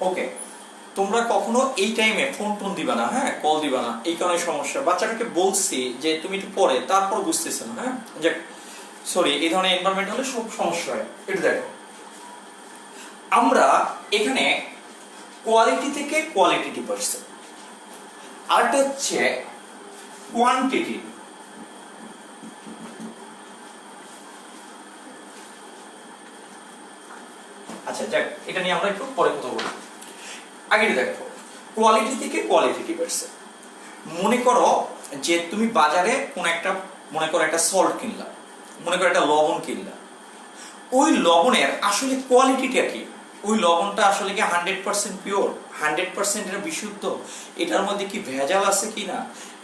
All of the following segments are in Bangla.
ওকে, তোমরা কখনো এই টাইমে ফোন টোন দিবা না, হ্যাঁ, কল দিবা না, এই কারণে সমস্যা। বাচ্চাটাকে বলছি যে তুমি একটু পরে, তারপর বুঝতেছে না, হ্যাঁ, যে সরি, এই ধরনের এনভায়রনমেন্ট হলে সব সমস্যা হয়। একটু দেখো, আমরা এখানে কোয়ালিটি থেকে কোয়ালিটেটিভ আসছে, আরটা হচ্ছে কোয়ান্টিটি। আচ্ছা যাক, এটা নিয়ে আমরা একটু পরে কথা বলবো। আগে দেখো, কোয়ালিটি থেকে কোয়ালিটেটিভ আসছে। মনে করো যে তুমি বাজারে কোন একটা, মনে করো একটা সল্ট কিনলা, মনে করো একটা লবণ কিনলা, ওই লবণের আসলে কোয়ালিটিটা কি? ওই লবণটা আসলে কি 100% পিওর, 100% এটা বিশুদ্ধ? এটার মধ্যে কি ভেজাল আছে কিনা?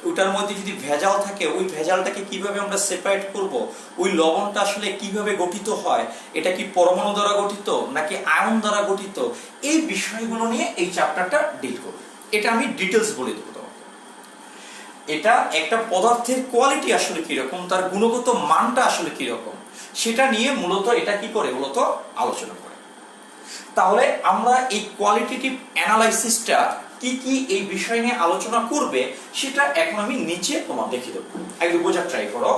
ওটার মধ্যে যদি ভেজাল থাকে, ওই ভেজালটাকে কিভাবে আমরা সেপারেট করব? ওই লবণটা আসলে কিভাবে গঠিত হয়? এটা কি পরমাণু দ্বারা গঠিত নাকি আয়ন দ্বারা গঠিত? এই বিষয়গুলো নিয়ে এই চ্যাপ্টারটা ডিল করব। এটা আমি ডিটেলস বলে দেবো তোমাকে। এটা একটা পদার্থের কোয়ালিটি আসলে কিরকম, তার গুণগত মানটা আসলে কিরকম, সেটা নিয়ে মূলত এটা কি করে মূলত আলোচনা করে। তাহলে আমরা এই কোয়ালিটেটিভ অ্যানালাইসিসটা কি কি এই বিষয় নিয়ে আলোচনা করবে সেটা এখন আমি নিচে তোমার দেখিয়ে দেবো। একটু বোঝার ট্রাই করো,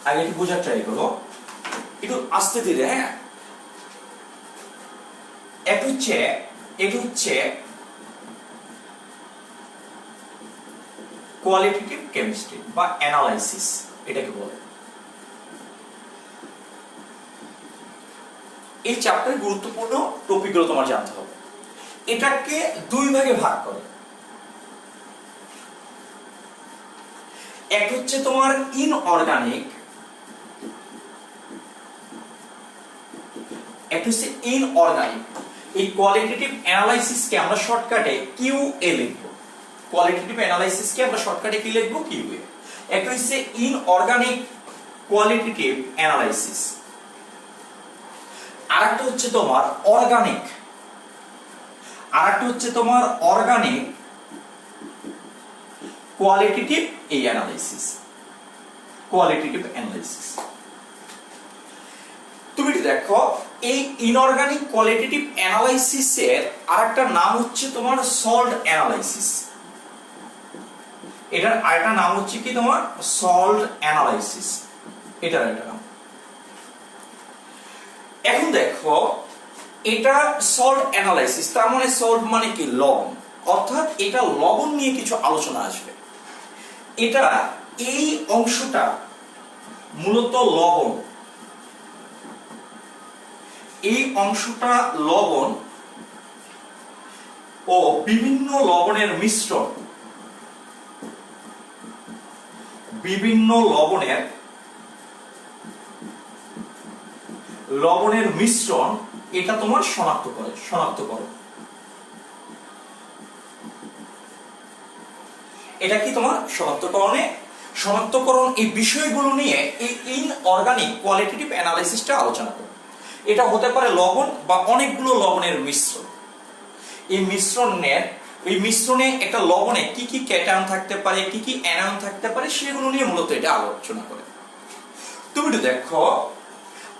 আগে একটু বোঝার ট্রাই করো, একটু আস্তে ধীরে, হ্যাঁ। এটা হচ্ছে কোয়ালিটেটিভ কেমিস্ট্রি বা অ্যানালাইসিস, এটাকে বলে। এই চ্যাপ্টারের গুরুত্বপূর্ণ টপিকগুলো তোমার জানতে হবে। এটাকে দুই ভাগে ভাগ করে, এক হচ্ছে তোমার ইনঅর্গানিক, একটা হচ্ছে ইনঅর্গানিক। এই কোয়ালিটেটিভ অ্যানালাইসিসকে আমরা শর্টকাটে কিউএ লিখব। কোয়ালিটেটিভ অ্যানালাইসিসকে আমরা শর্টকাটে কি লিখব? কিউএ। একটা হচ্ছে ইনঅর্গানিক কোয়ালিটেটিভ অ্যানালাইসিস, আরেকটা হচ্ছে তোমার অর্গানিক, অর্গানিক কোয়ালিটেটিভ এই অ্যানালাইসিস, কোয়ালিটেটিভ অ্যানালাইসিস। তুমি দেখো, এই ইনঅর্গানিক কোয়ালিটেটিভ অ্যানালাইসিসের আরেকটা নাম হচ্ছে তোমার সল্ট অ্যানালাইসিস। এটার আরেকটা নাম হচ্ছে কি তোমার সল্ট অ্যানালাইসিস, এটার একটা নাম। এখন দেখো, এটা সল্ট অ্যানালাইসিস, তার মানে সল্ট মানে কি? লবণ। অর্থাৎ এটা লবণ নিয়ে কিছু আলোচনা আসবে। এটা এই অংশটা মূলত লবণ, এই অংশটা লবণ ও বিভিন্ন লবণের মিশ্রণ, বিভিন্ন লবণের মিশ্রণ, এটা তোমার শনাক্ত করো। এটা কি তোমার শনাক্তকরণ, এই বিষয়গুলো নিয়ে এই ইনঅর্গানিক কোয়ালিটেটিভ অ্যানালাইসিসটা আলোচনা করো। এটা হতে পারে লবণ বা অনেকগুলো লবণের মিশ্রণ। এই মিশ্রণে একটা লবণে কি কি ক্যাটায়ন থাকতে পারে, কি কি অ্যানায়ন থাকতে পারে, সেগুলো নিয়ে মূলত এটা আলোচনা করে। তুমি একটু দেখো,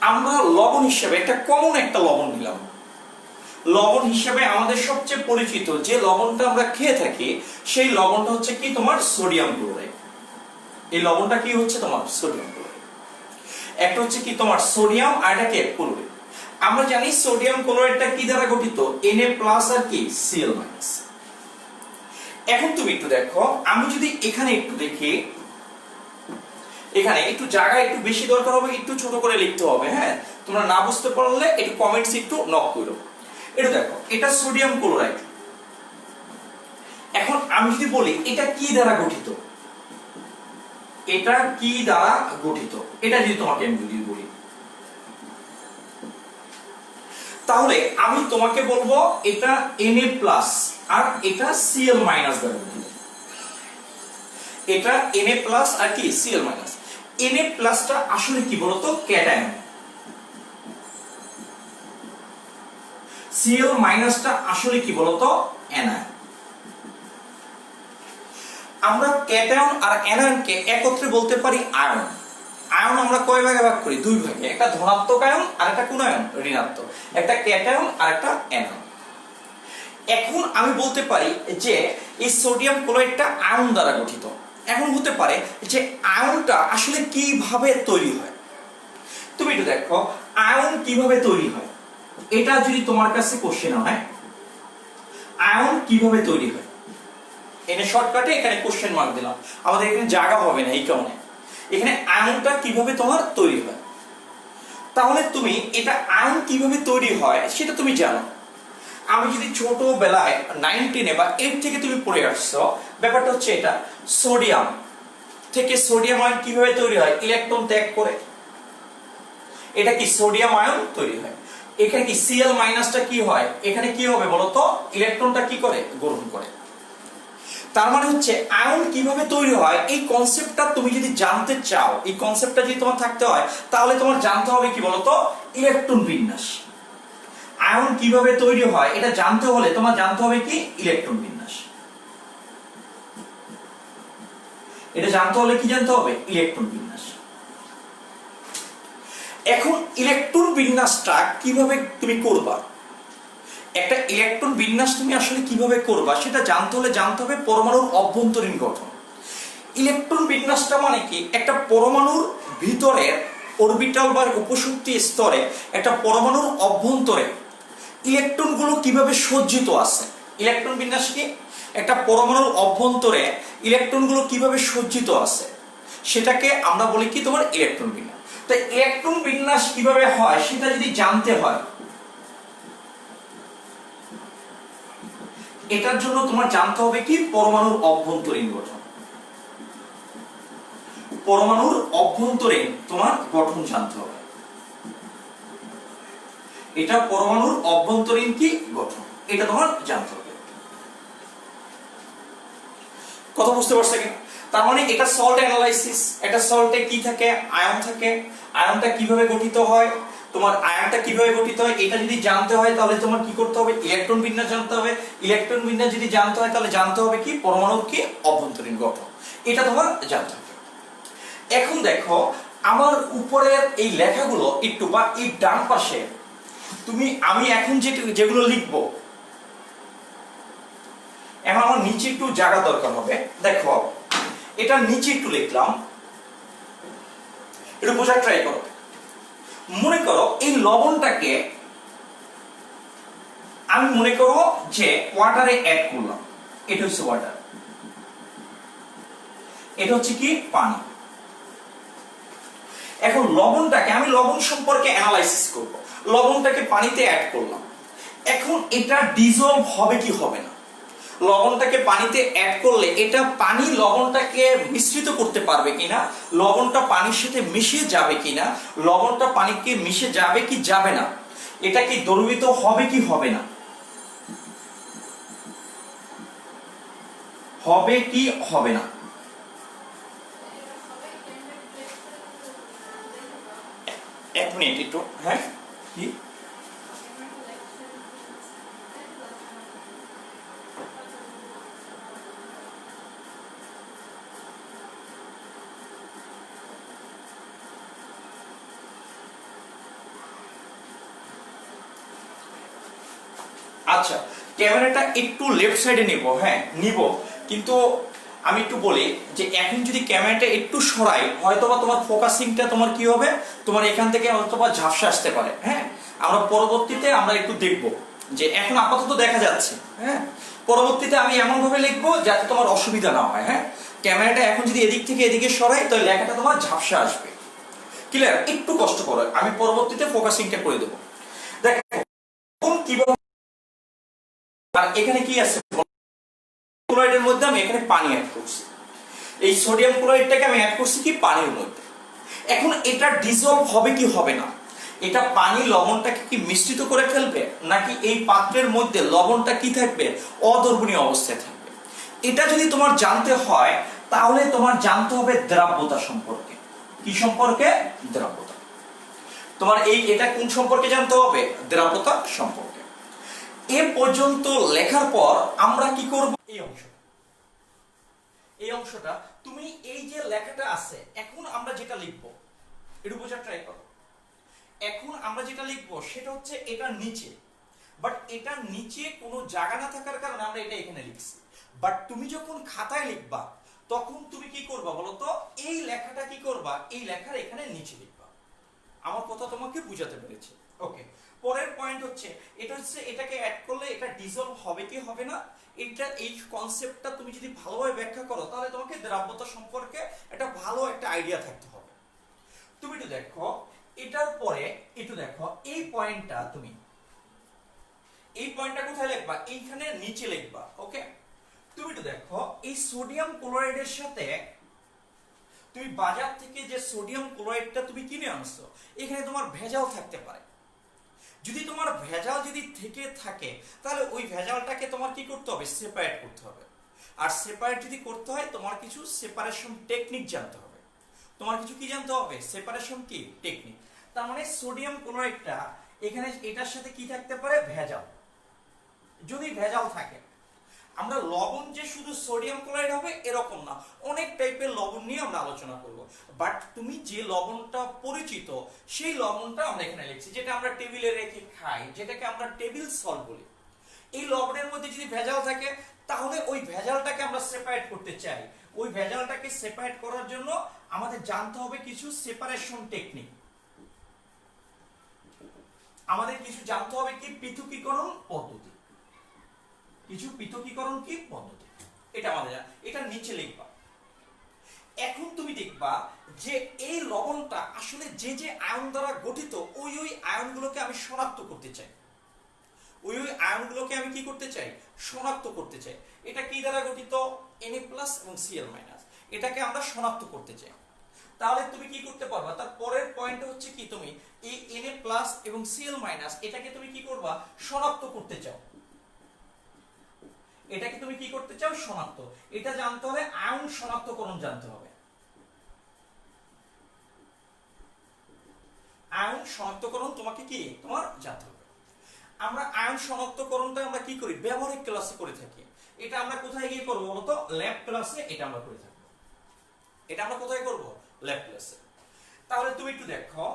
আমরা লবণ হিসেবে একটা কমন একটা লবণ নিলাম। লবণ হিসেবে আমাদের সবচেয়ে পরিচিত যে লবণটা আমরা খেয়ে থাকি, সেই লবণটা হচ্ছে কি তোমার সোডিয়াম ক্লোরাইড। এই লবণটা কি হচ্ছে তোমার সোডিয়াম ক্লোরাইড। একটা হচ্ছে কি তোমার সোডিয়াম, আর এটা কি ক্লোরাইড। আমরা জানি সোডিয়াম ক্লোরাইডটা কি দ্বারা গঠিত? Na+ আর কি Cl-। এখন তুমি একটু দেখো, আমি যদি এখানে একটু দেখি, এখানে একটু জায়গা একটু বেশি দরকার হবে, একটু ছোট করে লিখতে হবে, হ্যাঁ। তোমরা না বুঝতে পারলে একটু কমেন্টস একটু নক করো। এটা দেখো, এটা সোডিয়াম ক্লোরাইড। এখন আমি যদি বলি এটা কি দ্বারা গঠিত, এটা যদি তোমাকে আমি যদি বলি, তাহলে আমি তোমাকে বলবো এটা Na+ আর এটা Cl- দ্বারা গঠিত। এটা Na+ আর কি Cl-। Na+ টা আসলে কি বলতো? ক্যাটায়ন। Cl- টা আসলে কি বলতো? অ্যানায়ন। আমরা ক্যাটায়ন আর অ্যানায়নকে একত্রে বলতে পারি আয়ন। আয়ন আমরা কয় ভাগে ভাগ করি? দুই ভাগে, একটা ধনাত্মক আয়ন আর একটা কোন আয়ন? ঋণাত্মক। একটা ক্যাটায়ন আর একটা অ্যানায়ন। এখন আমি বলতে পারি যে এই সোডিয়াম ক্লোরাইডটা আয়ন দ্বারা গঠিত। এখন হতে পারে যে আয়নটা আসলে কিভাবে তৈরি হয়। তুমি একটু দেখো আয়ন কিভাবে তৈরি হয়, এটা যদি তোমার কাছে কোশ্চেন হয় আয়ন কিভাবে তৈরি হয়, এখানে শর্টকাটে এখানে কোশ্চেন মার্ক দিলাম, আমাদের এখানে জায়গা হবে না এই কারণে। এখানে আয়নটা কিভাবে তোমার তৈরি হয়, তাহলে তুমি এটা আয়ন কিভাবে তৈরি হয় সেটা তুমি জানো। আমি যদি ছোটবেলায় 9, 10 বা 8 থেকে তুমি পড়ে আসছো, ব্যাপারটা হচ্ছে এটা সোডিয়াম থেকে সোডিয়াম আয়ন কিভাবে তৈরি হয়, ইলেকট্রন ত্যাগ করে এটা কি সোডিয়াম আয়ন তৈরি হয়। এখানে কি Cl মাইনাসটা কি হয়, এখানে কি হবে বলতো, ইলেকট্রনটা কি করে গ্রহণ করে। তার মানে হচ্ছে আয়ন কিভাবে তৈরি হয় এই কনসেপ্টটা তুমি যদি জানতে চাও, এই কনসেপ্টটা যদি তোমার থাকতে হয়, তাহলে তোমার জানতে হবে কি বলতো, ইলেকট্রন বিন্যাস। আয়ন কিভাবে তৈরি হয় এটা জানতে হলে তোমার জানতে হবে কি, ইলেকট্রন বিন্যাস। এটা জানতে হলে কি জানতে হবে, ইলেকট্রন বিন্যাস। এখন ইলেকট্রন বিন্যাসটা কিভাবে তুমি করবা, একটা ইলেকট্রন বিন্যাস তুমি আসলে কিভাবে করবা সেটা জানতে হলে জানতে হবে পরমাণুর অভ্যন্তরীণ গঠন। ইলেকট্রন বিন্যাসটা মানে কি, একটা পরমাণুর ভিতরে অরবিটাল বা উপশক্তি স্তরে একটা পরমাণুর অভ্যন্তরে ইলেকট্রনগুলো কিভাবে সজ্জিত আছে। ইলেকট্রন বিন্যাস কি, একটা পরমাণুর অভ্যন্তরে ইলেকট্রনগুলো কিভাবে সজ্জিত আছে সেটাকে আমরা বলি কি তোমার ইলেকট্রন বিন্যাস। তো ইলেকট্রন বিন্যাস কিভাবে হয় সেটা যদি জানতে হয়, এটার জন্য তোমার জানতে হবে কি, পরমাণুর অভ্যন্তরীণ গঠন। পরমাণুর অভ্যন্তরীণ তোমার গঠন জানতে হবে। এটা পরমাণুর অভ্যন্তরীণ কি গঠন, এটা তোমার জানতে হবে। কথা বুঝতে পারছো কি? তার মানে এটা সল্ট অ্যানালাইসিস। এটা সল্টে কি থাকে, আয়ন থাকে। আয়নটা কিভাবে গঠিত হয়, তোমার আয়নটা কিভাবে গঠিত হয় এটা যদি জানতে হয় তাহলে তোমার কি করতে হবে, ইলেকট্রন বিন্যাস জানতে হবে। ইলেকট্রন বিন্যাস যদি জানতে হয় তাহলে জানতে হবে কি, পরমাণুর কি অভ্যন্তরীণ গঠন, এটা তোমার জানতে হবে। এখন দেখো আমার উপরের এই লেখাগুলো একটু বা এই ডান পাশে আমি এখন যেগুলো লিখবো, এখন আমার নিচে একটু জায়গা দরকার হবে। দেখো এটা নিচে একটু লিখলাম, একটু বোঝার ট্রাই করো। মনে করো এই লবণটাকে আমি মনে করো যে ওয়াটারে অ্যাড করলাম, এটা হচ্ছে ওয়াটার, এটা হচ্ছে কি পানি। এখন লবণটাকে আমি লবণ সম্পর্কে অ্যানালাইসিস করব। লবণটাকে পানিতে অ্যাড করলাম, এখন এটা ডিসলভ হবে কি হবে না। লবণটাকে পানিতে অ্যাড করলে এটা পানি লবণটাকে মিশ্রিত করতে পারবে কিনা, লবণটা পানির সাথে মিশে যাবে কিনা, লবণটা পানিকে মিশে যাবে কি যাবে না, এটা কি দ্রবীভূত হবে কি হবে না, হবে কি হবে না। এক মিনিট একটু, হ্যাঁ কি আচ্ছা, ক্যামেরাটা একটু লেফট সাইডে নিব, হ্যাঁ নিব, কিন্তু আমি একটু বলি যে এখন যদি ক্যামেরাটা একটু সরাই হয়তোবা তোমার ফোকাসিংটা তোমার কি হবে, তোমার এখান থেকে হয়তোবা ঝাপসা আসতে পারে। হ্যাঁ আমরা পরবর্তীতে আমরা একটু দেখব, যে এখন আপাতত দেখা যাচ্ছে, হ্যাঁ পরবর্তীতে আমি এমন ভাবে লিখবো যাতে তোমার অসুবিধা না হয়। হ্যাঁ ক্যামেরাটা এখন যদি এদিক থেকে এদিকে সরাই তাহলে লেখাটা তোমার ঝাপসা আসবে। ক্লিয়ার? একটু কষ্ট করো, আমি পরবর্তীতে ফোকাসিংটা করে দেবো। দেখো কিভাবে, আর এখানে কি আছে, ক্লোরাইডের মধ্যে আমি এখানে পানি অ্যাড করছি। এই সোডিয়াম ক্লোরাইডটাকে আমি অ্যাড করছি কি পানির মধ্যে। এখন এটা ডিসলভ হবে কি হবে না, এটা পানি লবণটাকে কি মিশ্রিত করে ফেলবে, নাকি এই পাত্রের মধ্যে লবণটা কি থাকবে, অদ্রবণীয় অবস্থায় থাকবে। এটা যদি তোমার জানতে হয় তাহলে তোমার জানতে হবে দ্রাব্যতা সম্পর্কে। কি সম্পর্কে? দ্রাব্যতা। তোমার এটা কোন সম্পর্কে জানতে হবে? দ্রাব্যতা সম্পর্কে। এ পর্যন্ত লেখার পর আমরা কি করব, এই অংশটা তুমি এই যে লেখাটা আছে এখন আমরা যেটা লিখব একটু বোঝার ট্রাই করো। এখন আমরা যেটা লিখবো সেটা হচ্ছে এটার নিচে, বাট এটার নিচে কোনো জায়গা না থাকার কারণে আমরা এটা এখানে লিখছি। বাট তুমি যখন খাতায় লিখবা তখন তুমি কি করবা বলতো, এই লেখাটা কি করবা, এই লেখার এখানে নিচে লিখবা। আমার কথা তোমাকে বুঝাতে পেরেছি? ওকে, পরের পয়েন্ট হচ্ছে এটা হচ্ছে এটাকে অ্যাড করলে এটা ডিসলভ হবে কি হবে না, এটা এই কনসেপ্টটা তুমি যদি ভালোভাবে ব্যাখ্যা করো তাহলে তোমাকে দ্রাব্যতা সম্পর্কে একটা ভালো একটা আইডিয়া থাকতে হবে। তুমি একটু দেখো এটার পরে, একটু দেখো এই পয়েন্টটা, তুমি এই পয়েন্টটা কোথায় লিখবা, এইখানে নিচে লিখবা। ওকে, তুমি একটু দেখো এই সোডিয়াম ক্লোরাইডের সাথে তুমি বাজার থেকে যে সোডিয়াম ক্লোরাইডটা তুমি কিনে আনছো, এখানে তোমার ভেজাল থাকতে পারে। যদি তোমার ভেজাল যদি থেকে থাকে তাহলে ওই ভেজালটাকে তোমার কি করতে হবে, সেপারেট করতে হবে। আর সেপারেট যদি করতে হয় তোমার কিছু সেপারেশন টেকনিক জানতে হবে। তোমার কিছু কি জানতে হবে, সেপারেশন কি টেকনিক। তার মানে সোডিয়াম ক্লোরাইডটা এখানে এটার সাথে কি থাকতে পারে, ভেজাল। যদি ভেজাল থাকে, আমরা লবণ যে শুধু সোডিয়াম ক্লোরাইড হবে এরকম না, অনেক টাইপের লবণ নিয়ে আমরা আলোচনা করব। বাট তুমি যে লবণটা পরিচিত সেই লবণটা আমরা এখানে লিখছি, যেটা আমরা টেবিলে রেখে খাই, যেটাকে আমরা টেবিল সল্ট বলি। এই লবণের মধ্যে যদি ভেজাল থাকে তাহলে ওই ভেজালটাকে আমরা সেপারেট করতে চাই। ওই ভেজালটাকে সেপারেট করার জন্য আমাদের জানতে হবে কিছু সেপারেশন টেকনিক। আমাদের কিছু জানতে হবে কি, পৃথকীকরণ পদ্ধতি, কিছু পৃথকীকরণ কি পদ্ধতি, এটা আমাদের এটা নিচে লিখবা। এখন তুমি দেখবা যে এই লবণটা আসলে যে যে আয়ন দ্বারা গঠিত, ওই ওই আয়নগুলোকে আমি শনাক্ত করতে চাই। ওই ওই আয়নগুলোকে আমি কি করতে চাই, শনাক্ত করতে চাই। এটা কি দ্বারা গঠিত, Na+ এবং Cl-। এটাকে আমরা শনাক্ত করতে চাই। তাহলে তুমি কি করতে পারবা, তার পরের পয়েন্ট হচ্ছে কি, তুমি এই Na+ এবং Cl- এটাকে তুমি কি করবা, শনাক্ত করতে চাও। এটাকে তুমি কি করতে চাও, শনাক্ত। এটা জানতে হলে আয়ন শনাক্তকরণ জানতে হবে। আয়ন শনাক্তকরণ তোমাকে কি, তোমার জানতে হবে। আমরা আয়ন শনাক্তকরণটা আমরা কি করি, ব্যবহারিক ক্লাসে করে থাকি। এটা আমরা কোথায় গিয়ে করবো বলতো, ল্যাব ক্লাসে এটা আমরা করে থাকবো। এটা আমরা কোথায় করব, ল্যাব ক্লাসে। তাহলে তুমি একটু দেখো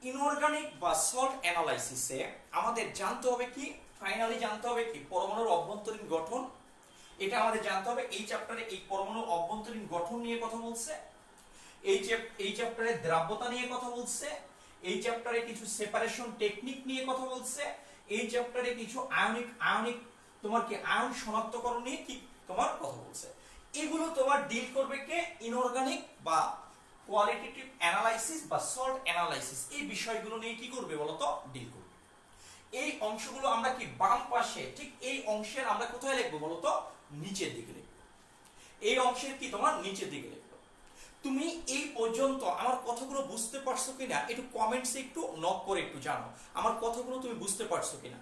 ইনঅর্গানিক বা সল্ট অ্যানালাইসিসে আমাদের জানতে হবে কি, ফাইনালি জানতে হবে কি, পরমাণুর অভ্যন্তরীণ গঠন। এটা আমাদের জানতে হবে। এই চ্যাপ্টারে এই পরমাণুর অভ্যন্তরীণ গঠন নিয়ে কথা বলছে, এই চ্যাপ্টারে দ্রাব্যতা নিয়ে কথা বলছে, এই চ্যাপ্টারে কিছু সেপারেশন টেকনিক নিয়ে কথা বলছে, এই চ্যাপ্টারে কিছু আয়নিক তোমার কি আয়ন শনাক্তকরণ নিয়ে কি তোমার কথা বলছে। এগুলো তোমার ডিল করবে কে, ইনঅর্গানিক বা কোয়ালিটেটিভ অ্যানালাইসিস বা সল্ট অ্যানালাইসিস, এই বিষয়গুলো নিয়ে কি করবে বলতো, ডিল করবে। এই অংশগুলো আমরা কি বাম পাশে, ঠিক এই অংশের আমরা কোথায় লিখবো বলতো, নিচের দিকে লিখবো। এই অংশের কি তোমার নিচের দিকে লিখবো। তুমি এই পর্যন্ত আমার কথাগুলো বুঝতে পারছো কিনা একটু কমেন্টসে একটু নক করে একটু জানো, আমার কথাগুলো তুমি বুঝতে পারছো কিনা।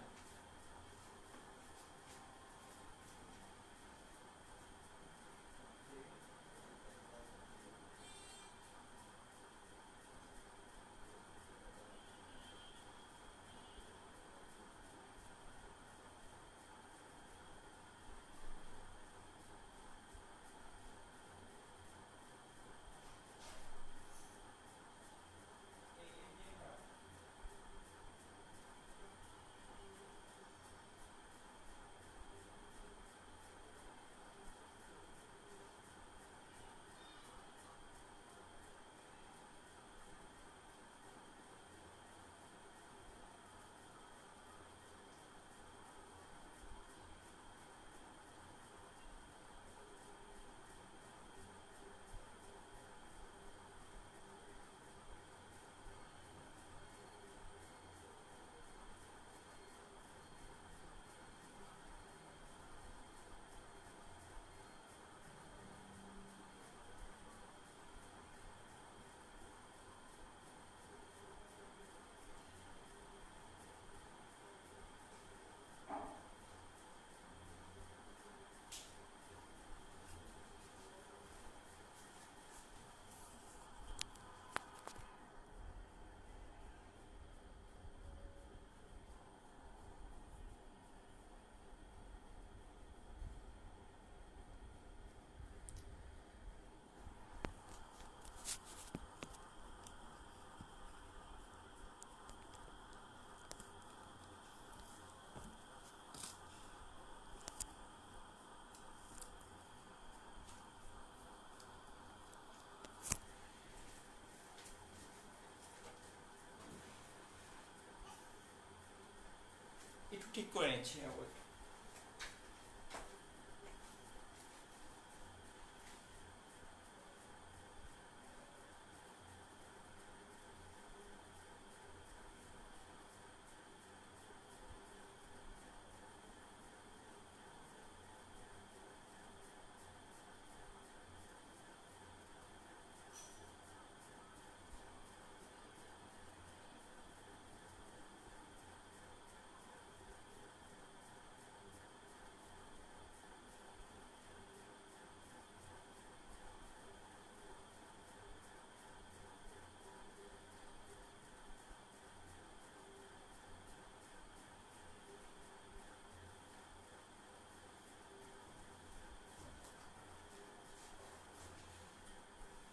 ঠিক করে নিচ্ছি।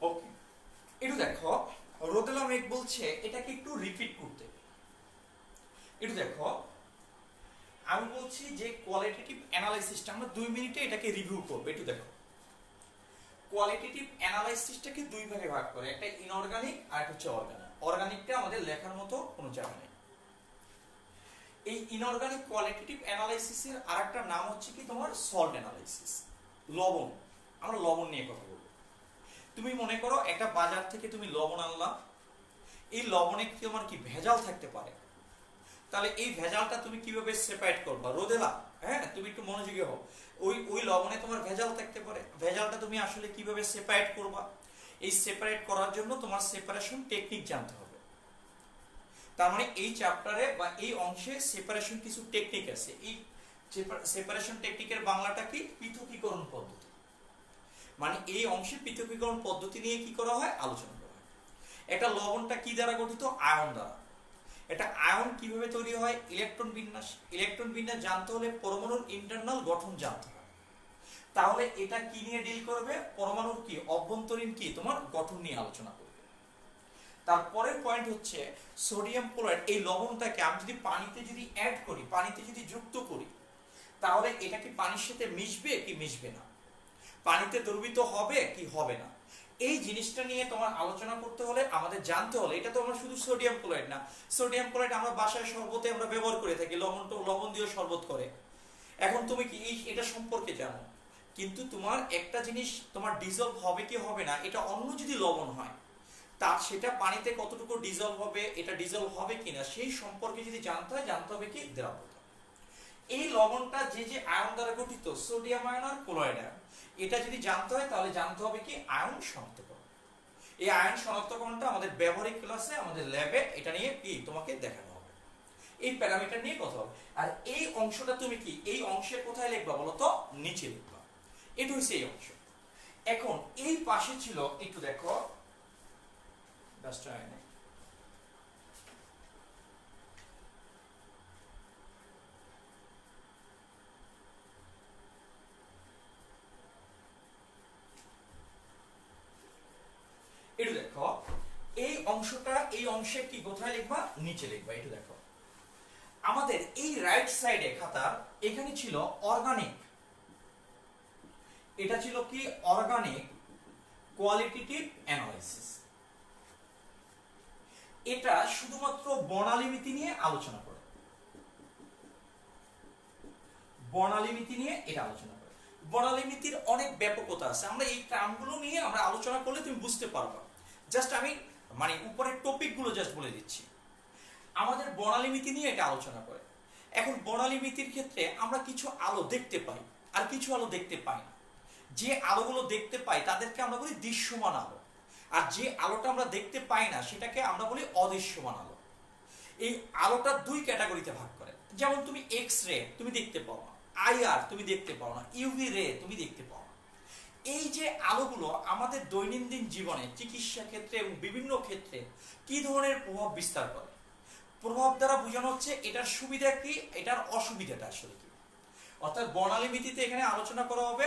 ওকে, একটু দেখো রোদেলা মেঘ বলছে এটাকে একটু রিপিট করতে। একটু দেখো আমি বলছি যে কোয়ালিটেটিভ অ্যানালাইসিসটা আমরা 2 মিনিটে এটাকে রিভিউ করব। একটু দেখো কোয়ালিটেটিভ অ্যানালাইসিসটাকে দুই ভাগে ভাগ করে, একটা ইনঅর্গানিক আর একটা হচ্ছে অর্গানিক। অর্গানিকটা আমাদের লেখার মতো কোনো জায়গা নেই। এই ইনঅর্গানিক কোয়ালিটেটিভ অ্যানালাইসিসের আরেকটা নাম হচ্ছে কি তোমার সল্ট অ্যানালাইসিস, লবণ। আমরা লবণ নিয়ে কথা বলবো। তুমি মনে করো একটা বাজার থেকে তুমি লবণ আনলা, এই লবণে কি তোমার কি ভেজাল থাকতে পারে, তাহলে এই ভেজালটা তুমি কিভাবে সেপারেট করবা? রোদেলা, হ্যাঁ তুমি একটু মনোযোগী হও। ওই লবণে তোমার ভেজাল থাকতে পারে, ভেজালটা তুমি আসলে কিভাবে সেপারেট করবা? এই সেপারেট করার জন্য তোমার সেপারেশন টেকনিক জানতে হবে। তার মানে এই চ্যাপ্টারে বা এই অংশে সেপারেশন কিছু টেকনিক আছে। এই সেপারেশন টেকনিকের বাংলাটা কি? পৃথকীকরণ পদ্ধতি। মানে এই অংশে পৃথকীকরণ পদ্ধতি নিয়ে কি করা হয়? আলোচনা করা হয়। একটা লবণটা কি দ্বারা গঠিত? আয়ন দ্বারা। এটা আয়ন কিভাবে তৈরি হয়? ইলেকট্রন বিন্যাস। ইলেকট্রন বিন্যাস জানতে হলে পরমাণুর ইন্টারনাল গঠন জানতে হবে। তাহলে এটা কি নিয়ে ডিল করবে? পরমাণুর কি অভ্যন্তরীণ কি তোমার গঠন নিয়ে আলোচনা করবে। তারপরের পয়েন্ট হচ্ছে সোডিয়াম ক্লোরাইড। এই লবণটাকে আমি যদি পানিতে যদি অ্যাড করি, পানিতে যদি যুক্ত করি, তাহলে এটা কি পানির সাথে মিশবে কি মিশবে না? পানিতে দ্রবীভূত হবে কি হবে না? এই জিনিসটা নিয়ে তোমার আলোচনা করতে হলে আমাদের জানতে হলে, এটা তো আমরা শুধু সোডিয়াম ক্লোরাইড না, সোডিয়াম ক্লোরাইড আমরা বাসায় শরবতে আমরা ব্যবহার করে থাকি, লবণ দিয়ে শরবত করে। এখন তুমি কি এটা সম্পর্কে জানো, কিন্তু তোমার একটা জিনিস তোমার ডিজলভ হবে কি হবে না, এটা অন্য যদি লবণ হয় তার সেটা পানিতে কতটুকু ডিজলভ হবে, এটা ডিজলভ হবে কিনা সেই সম্পর্কে যদি জানতে হয়, জানতে হবে কি দ্রাবকতা। এই লবণটা যে যে আয়ন দ্বারা গঠিত, সোডিয়াম আয়ন আর ক্লোরাইড আয়ন, এটা যদি জানতে হয় তাহলে জানতে হবে কি আয়ন শনাক্তকরণ। এই আয়ন শনাক্তকরণটা আমাদের ব্যবহারিক ক্লাসে আমাদের ল্যাবে এটা নিয়ে কি তোমাকে দেখানো হবে, এই প্যারামিটার নিয়ে কথা হবে। আর এই অংশটা তুমি কি এই অংশে কোথায় লিখবা বলো তো? নিচে লিখবা। এটা হচ্ছে এই অংশ। এখন এই পাশে ছিল একটু দেখো একটু দেখো এই অংশটা, এই অংশে কি কোথায় লিখবা? নিচে লিখবা। একটু দেখো আমাদের এই রাইট সাইডে খাতার এখানে ছিল অর্গানিক, এটা ছিল কি অর্গানিক কোয়ালিটেটিভ অ্যানালাইসিস। এটা শুধুমাত্র বর্ণালীমিতি নিয়ে আলোচনা করে, বর্ণালীমিতি নিয়ে এটা আলোচনা করে। বর্ণালীমিতির অনেক ব্যাপকতা আছে, আমরা এই টার্মগুলো নিয়ে আমরা আলোচনা করলে তুমি বুঝতে পারবা। জাস্ট আমি মানে উপরের টপিকগুলো জাস্ট বলে দিচ্ছি। আমাদের বর্ণালীমিতি নিয়ে এটা আলোচনা করে। এখন বর্ণালীমিতির ক্ষেত্রে আমরা কিছু আলো দেখতে পাই আর কিছু আলো দেখতে পাই না। যে আলোগুলো দেখতে পাই তাদেরকে আমরা বলি দৃশ্যমান আলো, আর যে আলোটা আমরা দেখতে পাই না সেটাকে আমরা বলি অদৃশ্যমান আলো। এই আলোটা দুই ক্যাটাগরিতে ভাগ করে। যেমন তুমি এক্স রে তুমি দেখতে পাও না, আইআর তুমি দেখতে পাও না, ইউভি রে তুমি দেখতে পাও না। এই যে আলোগুলো আমাদের দৈনন্দিন জীবনে চিকিৎসা ক্ষেত্রে এবং বিভিন্ন ক্ষেত্রে কি ধরনের প্রভাব বিস্তার করে? প্রভাব দ্বারা বোঝানো হচ্ছে এটার সুবিধা কি, এটার অসুবিধাটা আসলে কি। অর্থাৎ বর্ণালীমিতিতে এখানে আলোচনা করা হবে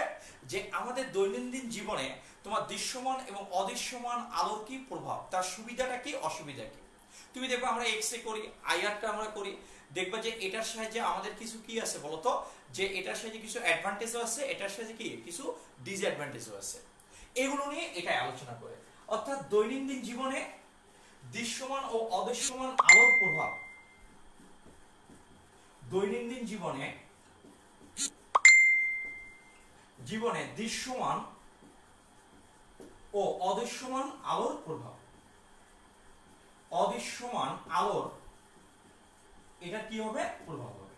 যে আমাদের দৈনন্দিন জীবনে তোমার দৃশ্যমান এবং অদৃশ্যমান আলোর কি প্রভাব, তার সুবিধাটা কি অসুবিধা কি। তুমি দেখবে আমরা এক্স রে করি, আইআরটা আমরা করি, দেখবা যে এটার সাহায্যে আমাদের কিছু কি আছে বলতো, যে এটার সাহায্যে কিছু অ্যাডভান্টেজও আছে, এটার সাহায্যে কি কিছু ডিসঅ্যাডভান্টেজও আছে। এগুলো নিয়ে এটাই আলোচনা করে। অর্থাৎ দৈনন্দিন জীবনে দৃশ্যমান ও অদৃশ্যমান আলোর প্রভাব দৈনন্দিন জীবনে দৃশ্যমান ও অদৃশ্যমান আলোর প্রভাব। অদৃশ্যমান আলোর এটা কি হবে? প্রভাব হবে।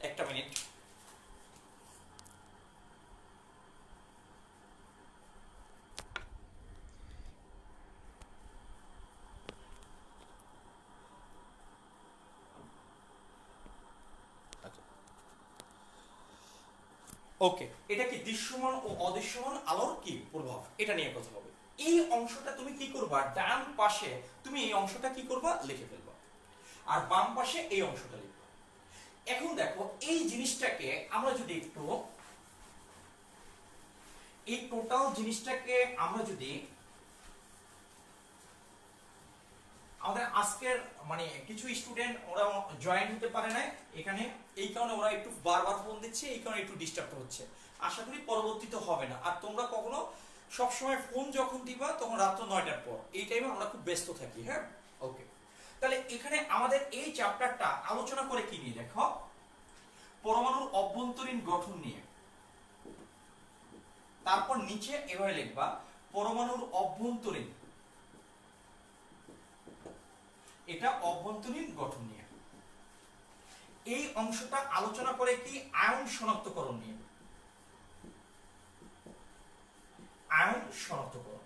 একটা মিনিট। ওকে, এটা কি দৃশ্যমান ও অদৃশ্যমান আলোর কি প্রভাব, এটা নিয়ে কথা হবে। এই অংশটা তুমি কি করবা, ডান পাশে তুমি এই অংশটা কি করবা, লিখে ফেলবা, আর বাম পাশে এই অংশটা লিখবা। এখন দেখো এই জিনিসটাকে আমরা যদি একটু, এই টোটাল জিনিসটাকে আমরা যদি আমাদের আজকের মানে কিছু স্টুডেন্ট ওরা জয়েন হতে পারে না এখানে, এই কারণে ওরা একটু বারবার ফোন দিচ্ছে, এই কারণে একটু ডিস্টার্ব হচ্ছে। আশা করি পরবর্তীতে হবে না। আর তোমরা কখনো সবসময় ফোন যখন দিবা তখন রাত্র 9টার পর, এই টাইমে আমরা খুব ব্যস্ত থাকি। হ্যাঁ, ওকে। তাহলে এখানে আমাদের এই চ্যাপ্টারটা আলোচনা করে কি নিয়ে, দেখো পরমাণুর অভ্যন্তরীণ গঠন নিয়ে। তারপর নিচে এভাবে লিখবা পরমাণুর অভ্যন্তরীণ, এটা অভ্যন্তরীণ গঠন নিয়ে। এই অংশটা আলোচনা করে কি আয়ন শনাক্তকরণ নিয়ে। আয়ন শনাক্তকরণ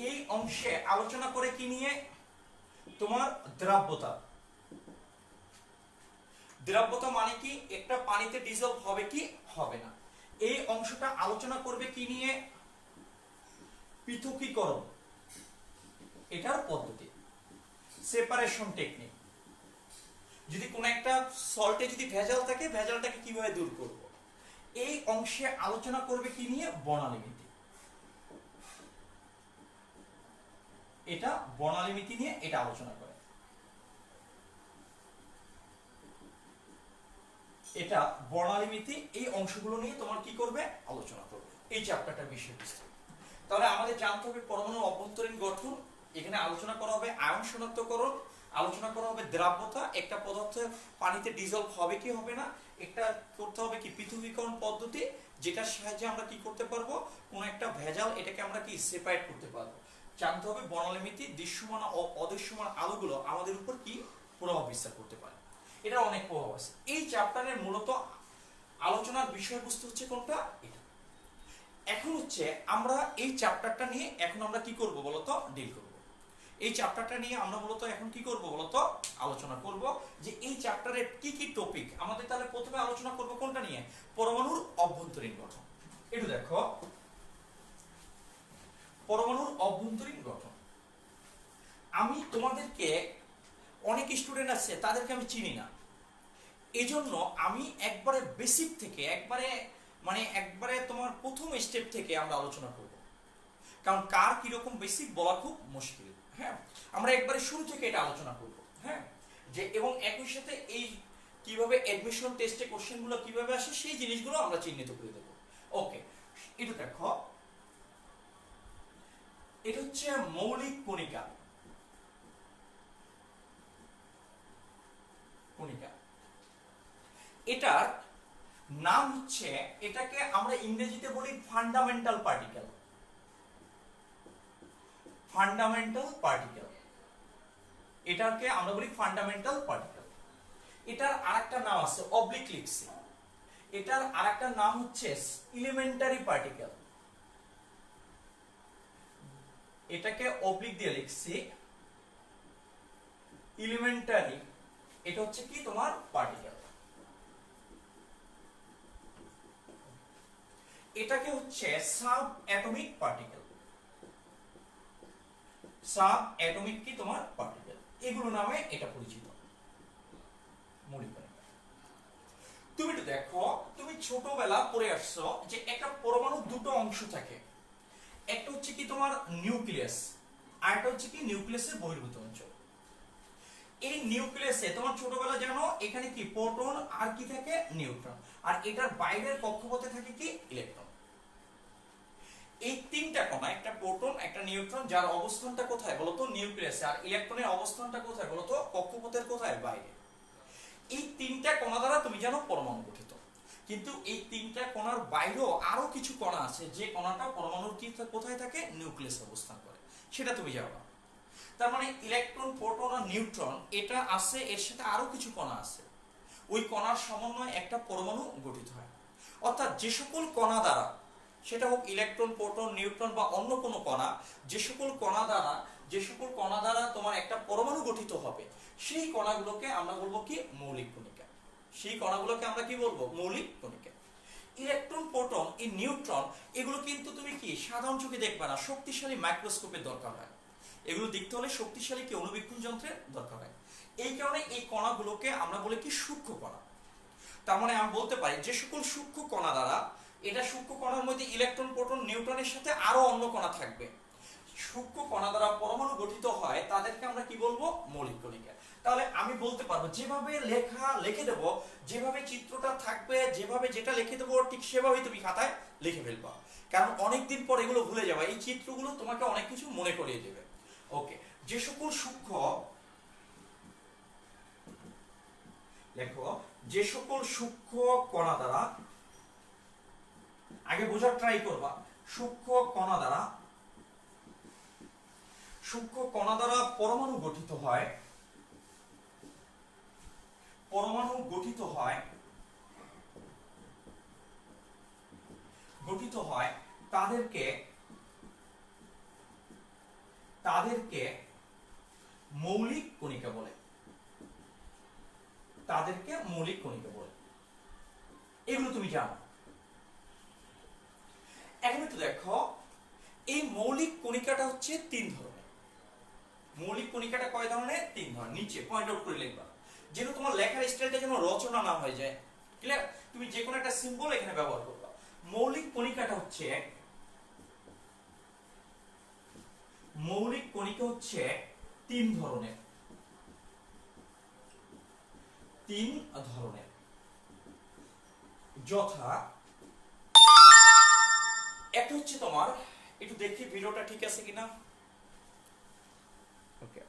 এই অংশে আলোচনা করে কি নিয়ে, তোমার দ্রাব্যতা। দ্রাব্যতা মানে কি, একটা পানিতে ডিজলভ হবে কি হবে না। এই অংশটা আলোচনা করবে কি নিয়ে, পৃথকীকরণ, এটার পদ্ধতি, সেপারেশন টেকনিক। যদি কোন একটা সল্টে যদি ভেজাল থাকে, ভেজালটাকে কিভাবে দূর করব। এই অংশে আলোচনা করবে কি নিয়ে, বর্ণালীমিতি। এটা বর্ণালীমিতি নিয়ে এটা আলোচনা করে। এটা বর্ণালীমিতি, এই অংশগুলো নিয়ে তোমার কি করবে, আলোচনা করবে এই চ্যাপ্টারটার বিষয়বস্তু। তাহলে আমাদের জানতে হবে পরমাণুর অভ্যন্তরীণ গঠন, এখানে আলোচনা করা হবে আয়ন শনাক্তকরণ, আলোচনা করা হবে দ্রাব্যতা, একটা পদার্থ পানিতে ডিজলভ হবে কি হবে না, একটা করতে হবে কি পৃথকীকরণ পদ্ধতি, যেটার সাহায্যে আমরা কি করতে পারবো, কোন একটা ভেজাল এটাকে আমরা কি সেপারেট করতে পারবো। জানতে হবে বর্ণালীমিতি, দৃশ্যমান ও অদৃশ্যমান আলোগুলো আমাদের উপর কি প্রভাব বিস্তার করতে পারে, এটা অনেক প্রভাব আছে। এই চ্যাপ্টারের মূলত আলোচনার বিষয়বস্তু হচ্ছে কোনটা, এটা। এখন হচ্ছে আমরা এই চ্যাপ্টারটা নিয়ে এখন আমরা কি করব বলতো, ডিল করব। এই চ্যাপ্টারটা নিয়ে আমরা মূলত এখন কি করব বলতো, আলোচনা করব যে এই চ্যাপ্টারের কি কি টপিক আমাদের। তাহলে প্রথমে আলোচনা করব কোনটা নিয়ে, পরমাণুর অভ্যন্তরীণ গঠন। একটু দেখো পরমাণুর অভ্যন্তরীণ গঠন। আমি তোমাদেরকে, অনেক স্টুডেন্ট আছে তাদেরকে আমি চিনি না, এজন্য আমি একবারে বেসিক থেকে একবারে তোমার প্রথম স্টেপ থেকে আমরা আলোচনা করব, কারণ কার কিরকম বেসিক বলা খুব মুশকিল। হ্যাঁ, আমরা একবারে শুরু থেকে এটা আলোচনা করব। হ্যাঁ, যে এবং একই সাথে এই কিভাবে অ্যাডমিশন টেস্টে কোশ্চেনগুলো কিভাবে আসে সেই জিনিসগুলো আমরা চিহ্নিত করে দেব। ওকে, এটা দেখো, এটা হচ্ছে মৌলিক কণিকা। কণিকা এটার নাম হচ্ছে, এটাকে আমরা ইংরেজিতে বলি ফান্ডামেন্টাল পার্টিকেল। ফান্ডামেন্টাল পার্টিকেল, এটাকে আমরা বলি ফান্ডামেন্টাল পার্টিকেল। এটার আরেকটা নাম আছে অবলিক লিখছি, এটার আরেকটা নাম হচ্ছে এলিমেন্টারি পার্টিকেল। এটাকে অবলিক দিয়ে লিখছি এলিমেন্টারি, এটা হচ্ছে কি তোমার পার্টিকেল। এটাকে হচ্ছে sub atomic particle. Sub atomic কি তোমার পার্টিকেল, এগুলো নামে এটা পরিচিত। মৌলিক কণিকা। তুমি তো দেখো, তুমি ছোটবেলা পড়ে আসছো যে একটা পরমাণু দুটো অংশ থাকে, একটা হচ্ছে কি তোমার নিউক্লিয়াস, আর একটা হচ্ছে কি নিউক্লিয়াসের বহির্ভূত অঞ্চল। এই নিউক্লিয়াসে তোমার ছোটবেলা জানো এখানে কি প্রোটন আর কি থাকে, নিউট্রন, আর এটার বাইরের কক্ষপথে থাকে কি ইলেকট্রন। এই তিনটা কণা, একটা প্রোটন, একটা নিউট্রন, নিউট্রন, যার অবস্থানটা কোথায় বলতো নিউক্লিয়াসে, আর ইলেকট্রনের অবস্থানটা কোথায় বলতো কক্ষপথের কোথায় বাইরে। এই তিনটা কণা দ্বারা তুমি জানো পরমাণু গঠিত, কিন্তু এই তিনটা কণার বাইরেও আরো কিছু কণা আছে যে কণাটা পরমাণুর কি কোথায় থাকে, নিউক্লিয়াসে অবস্থান করে, সেটা তুমি জানো না। তার মানে ইলেকট্রন, প্রোটন আর নিউট্রন এটা আছে, এর সাথে আরো কিছু কণা আছে, ওই কণার সমন্বয়ে একটা পরমাণু গঠিত হয়। অর্থাৎ যে সকল কণা দ্বারা, সেটা হোক ইলেকট্রন, প্রোটন, নিউট্রন বা অন্য কোনো কণা, যে সকল কণা দ্বারা তোমার একটা পরমাণু গঠিত হবে, সেই কণাগুলোকে আমরা বলবো কি, মৌলিক কণিকা। সেই কণাগুলোকে আমরা কি বলবো, মৌলিক কণিকা। ইলেকট্রন, প্রোটন, এই নিউট্রন, এগুলো কিন্তু তুমি কি সাধারণ চোখে দেখবে না, শক্তিশালী মাইক্রোস্কোপের দরকার হয়। এগুলো দেখতে হলে শক্তিশালী কি অনুবীক্ষণ যন্ত্রের দরকার হয়। এই কারণে এই কণাগুলোকে আমরা বলি কি, সূক্ষ্ম কণা। তার মানে আমি বলতে পারি যে সকল সূক্ষ্ম কণা দ্বারা, এটা সূক্ষ্ম কণার মধ্যে ইলেকট্রন, প্রোটন, নিউট্রনের সাথে আরো অন্য কণা থাকবে, সূক্ষ্ম কণা দ্বারা পরমাণু গঠিত হয়, তাদেরকে আমরা কি বলবো, মৌলিক কণিকা। তাহলে আমি বলতে পারবো যেভাবে লিখে দেব, যেভাবে চিত্রটা থাকবে, যেভাবে যেটা লিখে দেবো ঠিক সেভাবেই তুমি খাতায় লিখে ফেলবা, কারণ অনেকদিন পর এগুলো ভুলে যাবে। এই চিত্রগুলো তোমাকে অনেক কিছু মনে করিয়ে দেবে। ওকে, যে সকল সূক্ষ্ম, দেখো যে সকল সূক্ষ্ম কণা দ্বারা, আগে বোঝার ট্রাই করবা, সূক্ষ্ম কণা দ্বারা পরমাণু গঠিত হয়, তাদেরকে মৌলিক কণিকা বলে, এগুলো তুমি জানো। এখন একটু দেখো, এই মৌলিক কণিকাটা হচ্ছে তিন ধরনের। মৌলিক কণিকাটা কয় ধরনের, তিন ধরনের। নিচে পয়েন্ট আউট করে লিখবা, যেন তোমার লেখার স্টাইলটা যেন রচনা না হয়ে যায়। ক্লিয়ার? তুমি যে কোনো একটা সিম্বল এখানে ব্যবহার করবা। মৌলিক কণিকা হচ্ছে তিন ধরনের, যথা, একটা হচ্ছে তোমার, একটু দেখি ভিডিওটা ঠিক আছে কিনা। ওকে,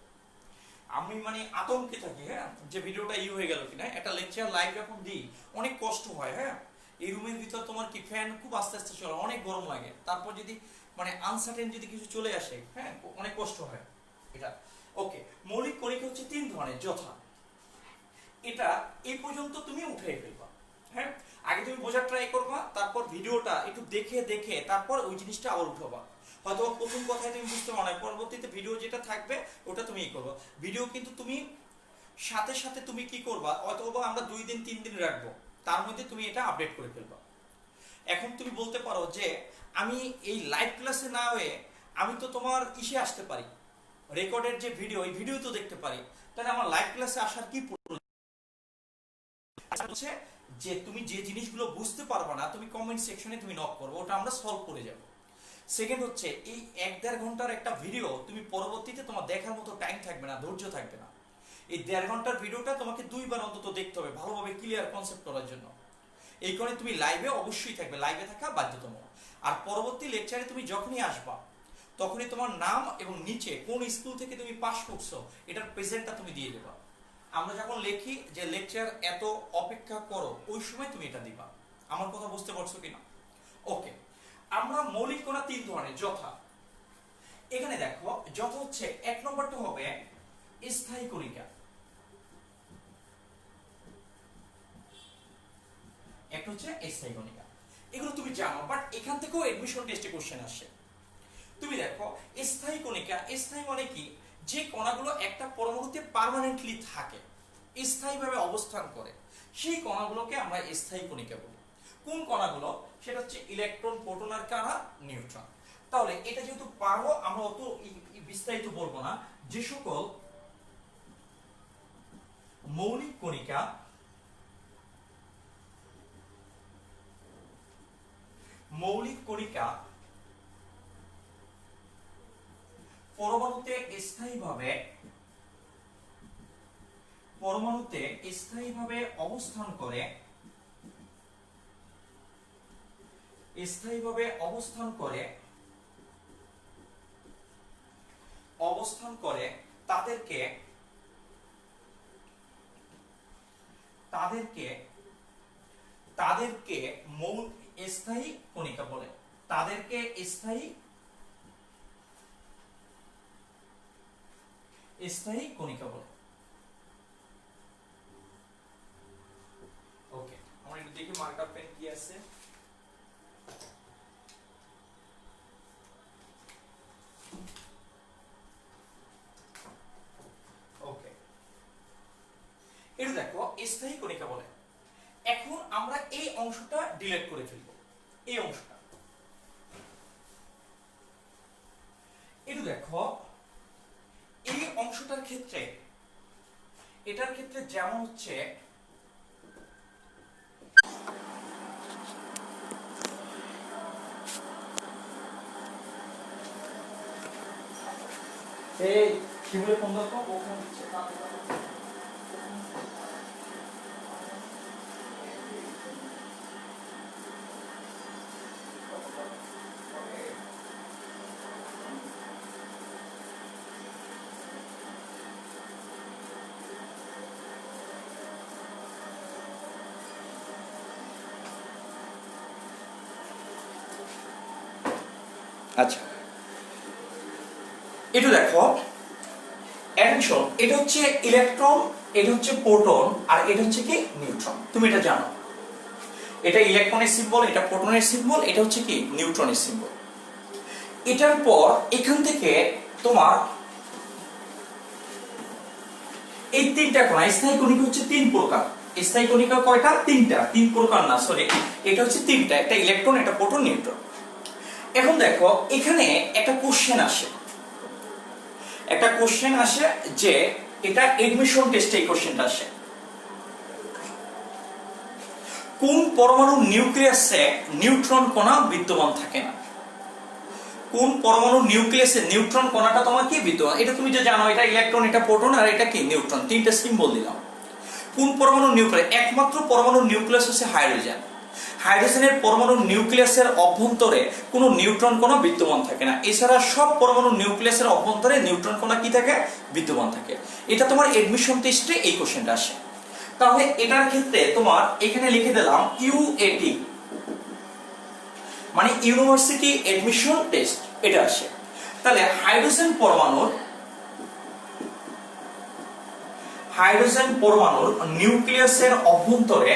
আমি মানে আতঙ্কে থাকি, হ্যাঁ, যে ভিডিওটা হয়ে গেল কিনা। একটা লেকচার লাইভ যখন দিই অনেক কষ্ট হয়, হ্যাঁ। এই রুমের ভিতর তোমার কি ফ্যান খুব আস্তে আস্তে চলে, অনেক গরম লাগে, তারপর যদি মানে আনসার্টেন যদি কিছু চলে আসে, হ্যাঁ, অনেক কষ্ট হয় এটা। ওকে, মৌলিক কণিকা হচ্ছে তিন ধরনের, যথা, এটা এই পর্যন্ত তুমি উঠে ফেলবা, হ্যাঁ। আগে তুমি বোঝার ট্রাই করবা, তারপর ভিডিওটা একটু দেখে তারপর ওই জিনিসটা আবার উঠাবা। হয়তো প্রথম কথায় তুমি বুঝতে পারো না, পরবর্তীতে ভিডিও যেটা থাকবে ওটা তুমি করবা। ভিডিও কিন্তু তুমি সাথে সাথে তুমি কি করবা, অথবা আমরা 2 দিন 3 দিন রাখবো, তার মধ্যে তুমি এটা আপডেট করে ফেলবা। এখন তুমি বলতে পারো যে আমি এই লাইভ ক্লাসে না হয়ে আমি তো তোমার ইসে আসতে পারি, রেকর্ডের যে ভিডিও, এই ভিডিও তো দেখতে পারি, তাহলে আমার লাইভ ক্লাসে আসার কি হচ্ছে, যে তুমি যে জিনিসগুলো বুঝতে পারবে না, তুমি কমেন্ট সেকশনে তুমি নক করবে, ওটা আমরা সলভ করে যাব। সেকেন্ড হচ্ছে, এই 1-1.5 ঘন্টার একটা ভিডিও তুমি পরবর্তীতে তোমার দেখার মতো টাইম থাকবে না, ধৈর্য থাকবে না। এই 1.5 ঘন্টার ভিডিওটা তোমাকে 2 বার অন্তত দেখতে হবে, ভালোভাবে ক্লিয়ার কনসেপ্ট করার জন্য। এই কারণে তুমি লাইভে অবশ্যই থাকবে, লাইভে থাকা বাধ্যতামূলক। আর পরবর্তী লেকচারে তুমি যখনই আসবা, তখনই তোমার নাম এবং নিচে কোন স্কুল থেকে তুমি পাস করছো এটার প্রেজেন্টটা তুমি দিয়ে দেবা। আমরা যখন লিখি যে লেকচার এত অপেক্ষা করো, ওই সময় তুমি এটা দিবা। আমার কথা বুঝতে পারছো কিনা? ওকে, আমরা মৌলিক কণা তিন ধরনের, যথা, এখানে দেখো, যথা হচ্ছে 1 নম্বরটা হবে স্থায়ী কণিকা, একটা হচ্ছে স্থায়ী কণিকা। এগুলো তুমি জানো, বাট এখান থেকেও এডমিশন টেস্টে কোশ্চেন আসে। তুমি দেখো স্থায়ী কণিকা, স্থায়ী মানে কি, যে কণাগুলো একটা পরমাণুতে পার্মানেন্টলি থাকে, স্থায়ীভাবে অবস্থান করে, সেই কণাগুলোকে আমরা স্থায়ী কণিকা বলি। কোন কণাগুলো, সেটা হচ্ছে ইলেকট্রন, প্রোটন আর কারা, নিউট্রন। তাহলে এটা যেহেতু পারবো, আমরা অত বিস্তারিত বলবো না। যে সকল মৌলিক কণিকা পরমাণুতে স্থায়ীভাবে অবস্থান করে অবস্থান করে তাদেরকে স্থায়ী কণিকা বলে। তাদেরকে স্থায়ী কণিকা বলে। ওকে, আমরা একটু দেখি মার্কার পেন কি আছে। ওকে, এটা দেখো স্থায়ী কণিকা বলে। এখন আমরা এই অংশটা ডিলিট করে ফেলবো, এই অংশটা। এটা দেখো এই অংশটার ক্ষেত্রে, এটার ক্ষেত্রে যেমন হচ্ছে এই শিবুরে ফোন দাও তো, ওখানে হচ্ছে আচ্ছা। এটা দেখো অ্যাটেনশন, এটা হচ্ছে ইলেকট্রন, এটা হচ্ছে প্রোটন, আর এটা হচ্ছে কি নিউট্রন। তুমি এটা জানো, এটা ইলেকট্রনের সিম্বল, এটা প্রোটনের সিম্বল, এটা হচ্ছে কি নিউট্রনের সিম্বল। এটার পর এখান থেকে তোমার এই তিনটা কণা, স্থায়ী কণিকা হচ্ছে তিন প্রকার। স্থায়ী কণিকা কয়টা? তিনটা। তিন প্রকার না, সরি, এটা হচ্ছে তিনটা, একটা ইলেকট্রন, একটা প্রোটন, নিউট্রন। এখন দেখো এখানে একটা কোশ্চেন আসে, যে এটা এডমিশন টেস্টে এই কোশ্চেনটা আসে, কোন পরমাণু নিউক্লিয়াসে নিউট্রন কণা বিদ্যমান থাকে না? কোন পরমাণু নিউক্লিয়াসে নিউট্রন কণাটা তোমার কি বিদ্যমান? এটা তুমি যে জানো, এটা ইলেকট্রন, এটা প্রোটন, আর এটা কি নিউট্রন। তিনটা সিম্বল দিলাম। কোন পরমাণু নিউক্লিয়াস? একমাত্র পরমাণু নিউক্লিয়াস হচ্ছে হাইড্রোজেন। হাইড্রোজেনের পরমাণু নিউক্লিয়াসের অভ্যন্তরে কোনো নিউট্রন কণা বিদ্যমান থাকে না। এছাড়া সব পরমাণু নিউক্লিয়াসের অভ্যন্তরে নিউট্রন কণা কি থাকে? বিদ্যমান থাকে। এটা তোমার এডমিশন টেস্টে এই কোশ্চেনটা আসে। তাহলে এটার ক্ষেত্রে তোমার এখানে লিখে দিলাম ইউএটি, মানে ইউনিভার্সিটি এডমিশন টেস্ট, এটা আসে। তাহলে হাইড্রোজেন পরমাণুর নিউক্লিয়াসের অভ্যন্তরে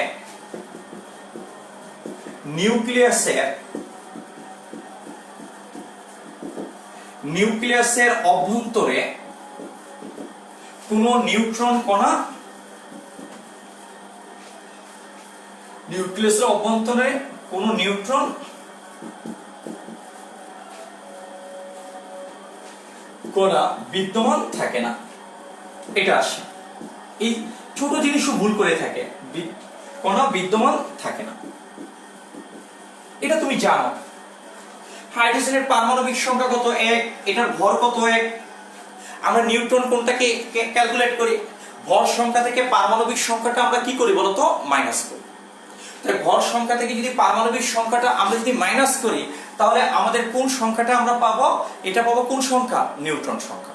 কোন নিউট্রন কণা, নিউক্লিয়াসের অভ্যন্তরে কোন নিউট্রন কণা বিদ্যমান থাকে না, এটা আসে। এই ছোট জিনিসও ভুল করে থাকে, কণা বিদ্যমান থাকে না, এটা তুমি জানো। হাইড্রোজেনের পারমাণবিক সংখ্যা কত? 1। এটার ভর কত? 1। আমরা নিউট্রন কোনটাকে ক্যালকুলেট করি? ভর সংখ্যা থেকে পারমাণবিক সংখ্যাটা আমরা কি করি বলতো? মাইনাস করি। তাহলে ভর সংখ্যা থেকে যদি পারমাণবিক সংখ্যাটা আমরা যদি মাইনাস করি, তাহলে আমাদের কোন সংখ্যাটা আমরা পাবো? এটা পাবো কোন সংখ্যা? নিউট্রন সংখ্যা।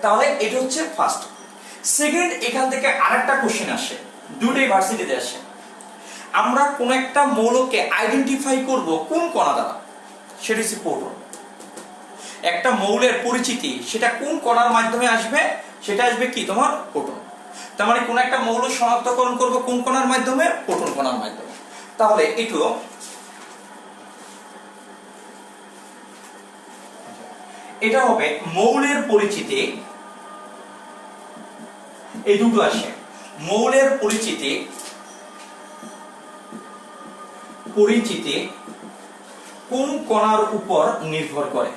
তাহলে এটা হচ্ছে ফার্স্ট। সেকেন্ড, এখান থেকে আরেকটা কোশ্চেন আসে, দুটোই ভার্সিটিতে আসে। আমরা কোন একটা মৌলকে আইডেন্টিফাই করব কোন কণা দ্বারা? সেটা হচ্ছে প্রোটন। একটা মৌলের পরিচিতি সেটা কোন কণার মাধ্যমে আসবে? সেটা আসবে কি তোমার? প্রোটন। তার মানে কোন একটা মৌল শনাক্তকরণ করব কোন কণার মাধ্যমে? প্রোটন কণার মাধ্যমে। তাহলে একটু এটা হবে মৌলের পরিচিতি, এই দুটো আসে। মৌলের পরিচিতি কোন কণার উপর নির্ভর করে?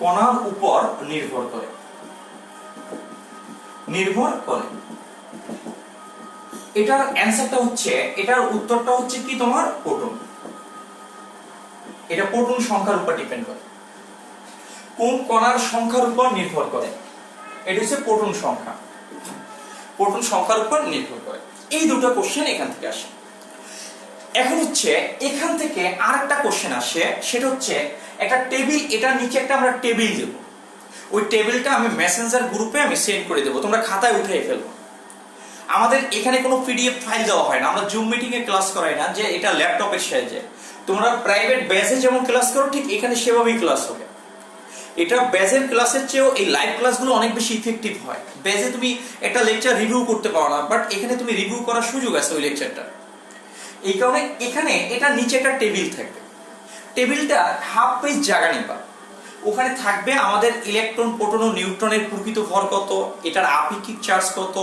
কণার উপর নির্ভর করে। এটার অ্যানসারটা হচ্ছে, এটার উত্তরটা হচ্ছে কি তোমার? প্রোটন। এটা প্রোটন সংখ্যার উপর ডিপেন্ড করে। কোন কণার সংখ্যার উপর নির্ভর করে? এটা হচ্ছে প্রোটন সংখ্যা। প্রোটন সংখ্যার উপর নির্ভর করে। এই দুটো কোশ্চেন এখান থেকে আসে। এখন হচ্ছে এখান থেকে আরেকটা কোশ্চেন আসে, সেটা হচ্ছে একটা টেবিল, এটার নিচে একটা আমরা টেবিল দেব, ওই টেবিলটা আমি মেসেঞ্জার গ্রুপে আমি সেন্ড করে দেবো, তোমরা খাতায় উঠিয়ে ফেলবো। আমাদের এখানে কোনো পিডিএফ ফাইল দেওয়া হয় না, আমরা জুম মিটিং এ ক্লাস করাই না যে এটা ল্যাপটপের সাহায্যে। তোমরা প্রাইভেট ব্যাচে যেমন ক্লাস করো ঠিক এখানে সেভাবেই ক্লাস হবে। এটা ব্যাচের ক্লাসের চেয়েও এই লাইভ ক্লাসগুলো অনেক বেশি ইফেক্টিভ হয়। ব্যাচে তুমি একটা লেকচার রিভিউ করতে পারো না, বাট এখানে তুমি রিভিউ করার সুযোগ আছে ওই লেকচারটা। এই কারণে এখানে এটা নিচে একটা টেবিল থাকবে, টেবিলটা হাফ পেজ জায়গা নিবা, ওখানে থাকবে আমাদের ইলেকট্রন, প্রোটন ও নিউট্রনের প্রকৃত ভর কত, এটার আপেক্ষিক চার্জ কত,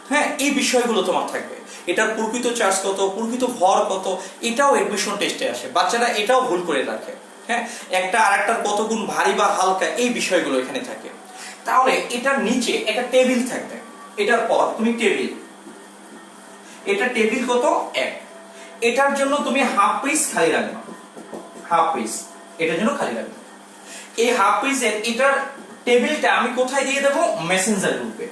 হ্যাঁ এই বিষয়গুলো তোমার থাকবে। এটার প্রকৃত চার্জ কত, প্রকৃত ভর কত, এটাও এডমিশন টেস্টে আসে, বাচ্চারা এটাও ভুল করে রাখে। হ্যাঁ, একটা আরেকটার কত গুণ ভারী বা হালকা, এই বিষয়গুলো এখানে থাকে। তাহলে এটার নিচে একটা টেবিল থাকবে, এটার পর তুমি টেবিল, এটা টেবিল কত 1, এটার জন্য তুমি হাফ পেজ খালি রাখবে, হাফ পেজ এটার জন্য খালি রাখবে। এই হাফ পেজের এটার টেবিলটা আমি কোথায় দিয়ে দেবো, মেসেঞ্জার গ্রুপে।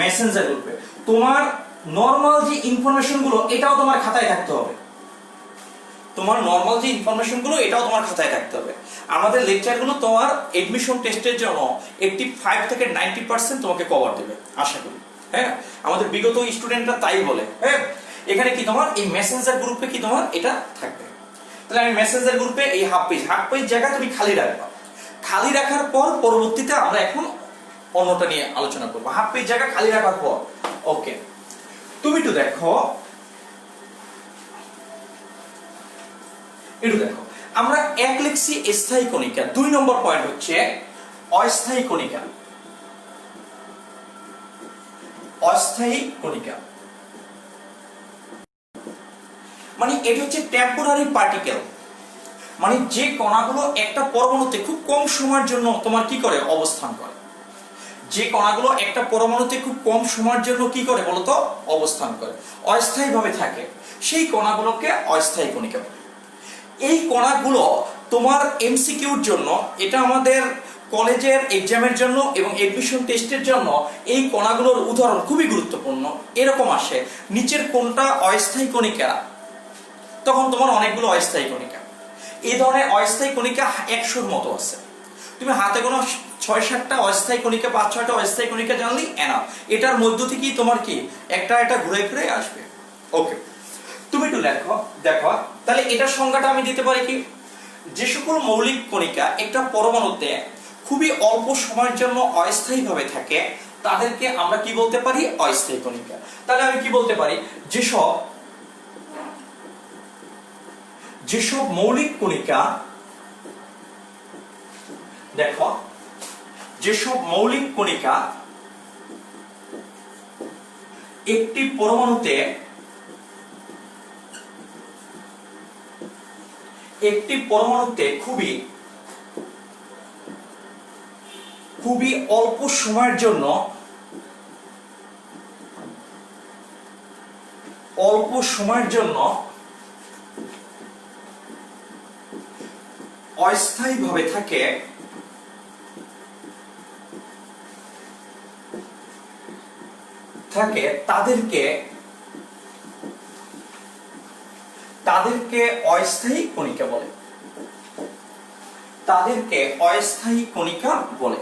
মেসেঞ্জার গ্রুপে তোমার নরমাল যে ইনফরমেশন গুলো এটাও তোমার খাতায় থাকতে হবে, তোমার নরমাল যে ইনফরমেশন গুলো এটাও তোমার খাতায় থাকতে হবে। আমাদের লেকচার গুলো তোমার এডমিশন টেস্টের জন্য 85 থেকে 90% তোমাকে কভার দেবে আশা করি। হ্যাঁ, আমাদের বিগত স্টুডেন্টরা তাই বলে। হ্যাঁ, এখানে কি তোমার এই মেসেঞ্জার গ্রুপে কি তোমার এটা থাকবে। তাহলে আমি মেসেঞ্জার গ্রুপে এই হাফ পেজ জায়গা তুমি খালি রাখবা। খালি রাখার পর পরবর্তীতে আমরা এখন অন্যটা নিয়ে আলোচনা করবো। হাফ পেজ জায়গা খালি রাখার পর ওকে, তুমি একটু দেখো, একটু দেখো আমরা এক লিখছি স্থায়ী কণিকা, 2 নম্বর পয়েন্ট হচ্ছে অস্থায়ী কণিকা। অস্থায়ী কণিকা মানে এটা হচ্ছে টেম্পোরারি পার্টিকেল, মানে যে কণাগুলো একটা পরমাণুতে খুব কম সময়ের জন্য তোমার কি করে অবস্থান করে, যে কণাগুলো একটা পরমাণুতে খুব কম সময়ের জন্য কি করে বলতো অবস্থান করে, অস্থায়ী ভাবে থাকে, সেই কণাগুলোকে অস্থায়ী কণিকা বলে। এই কণাগুলো তোমার এমসিকিউর জন্য, এটা আমাদের কলেজের এক্সামের জন্য এবং এডমিশন টেস্টের জন্য এই কণাগুলোর উদাহরণ খুবই গুরুত্বপূর্ণ। এরকম আসে নিচের কোনটা অস্থায়ী কণিকা, তখন তোমার অনেকগুলো অস্থায়ী কণিকা। এই ধরনের অস্থায়ী কণিকা 100-র মতো আছে, তুমি হাতে কোনো 6-7টা অস্থায়ী কণিকা, 5-6টা অস্থায়ী কণিকা জানলেই এনাফ। এটার মধ্য থেকেই তোমার কি একটা ঘুরে ফিরে আসবে। ওকে, তুমি একটু দেখো তাহলে এটার সংজ্ঞাটা আমি দিতে পারি কি, যে সকল মৌলিক কণিকা একটা পরমাণুতে খুবই অল্প সময়ের জন্য অস্থায়ী ভাবে থাকে তাদেরকে আমরা কি বলতে পারি, অস্থায়ী কণিকা। তাহলে আমি কি বলতে পারি, যেসব মৌলিক কণিকা, দেখো যেসব মৌলিক কণিকা একটি পরমাণুতে খুবই অল্প সময়ের জন্য অস্থায়ী ভাবে থাকে তাদেরকে অস্থায়ী কণিকা বলে, তাদেরকে অস্থায়ী কণিকা বলে।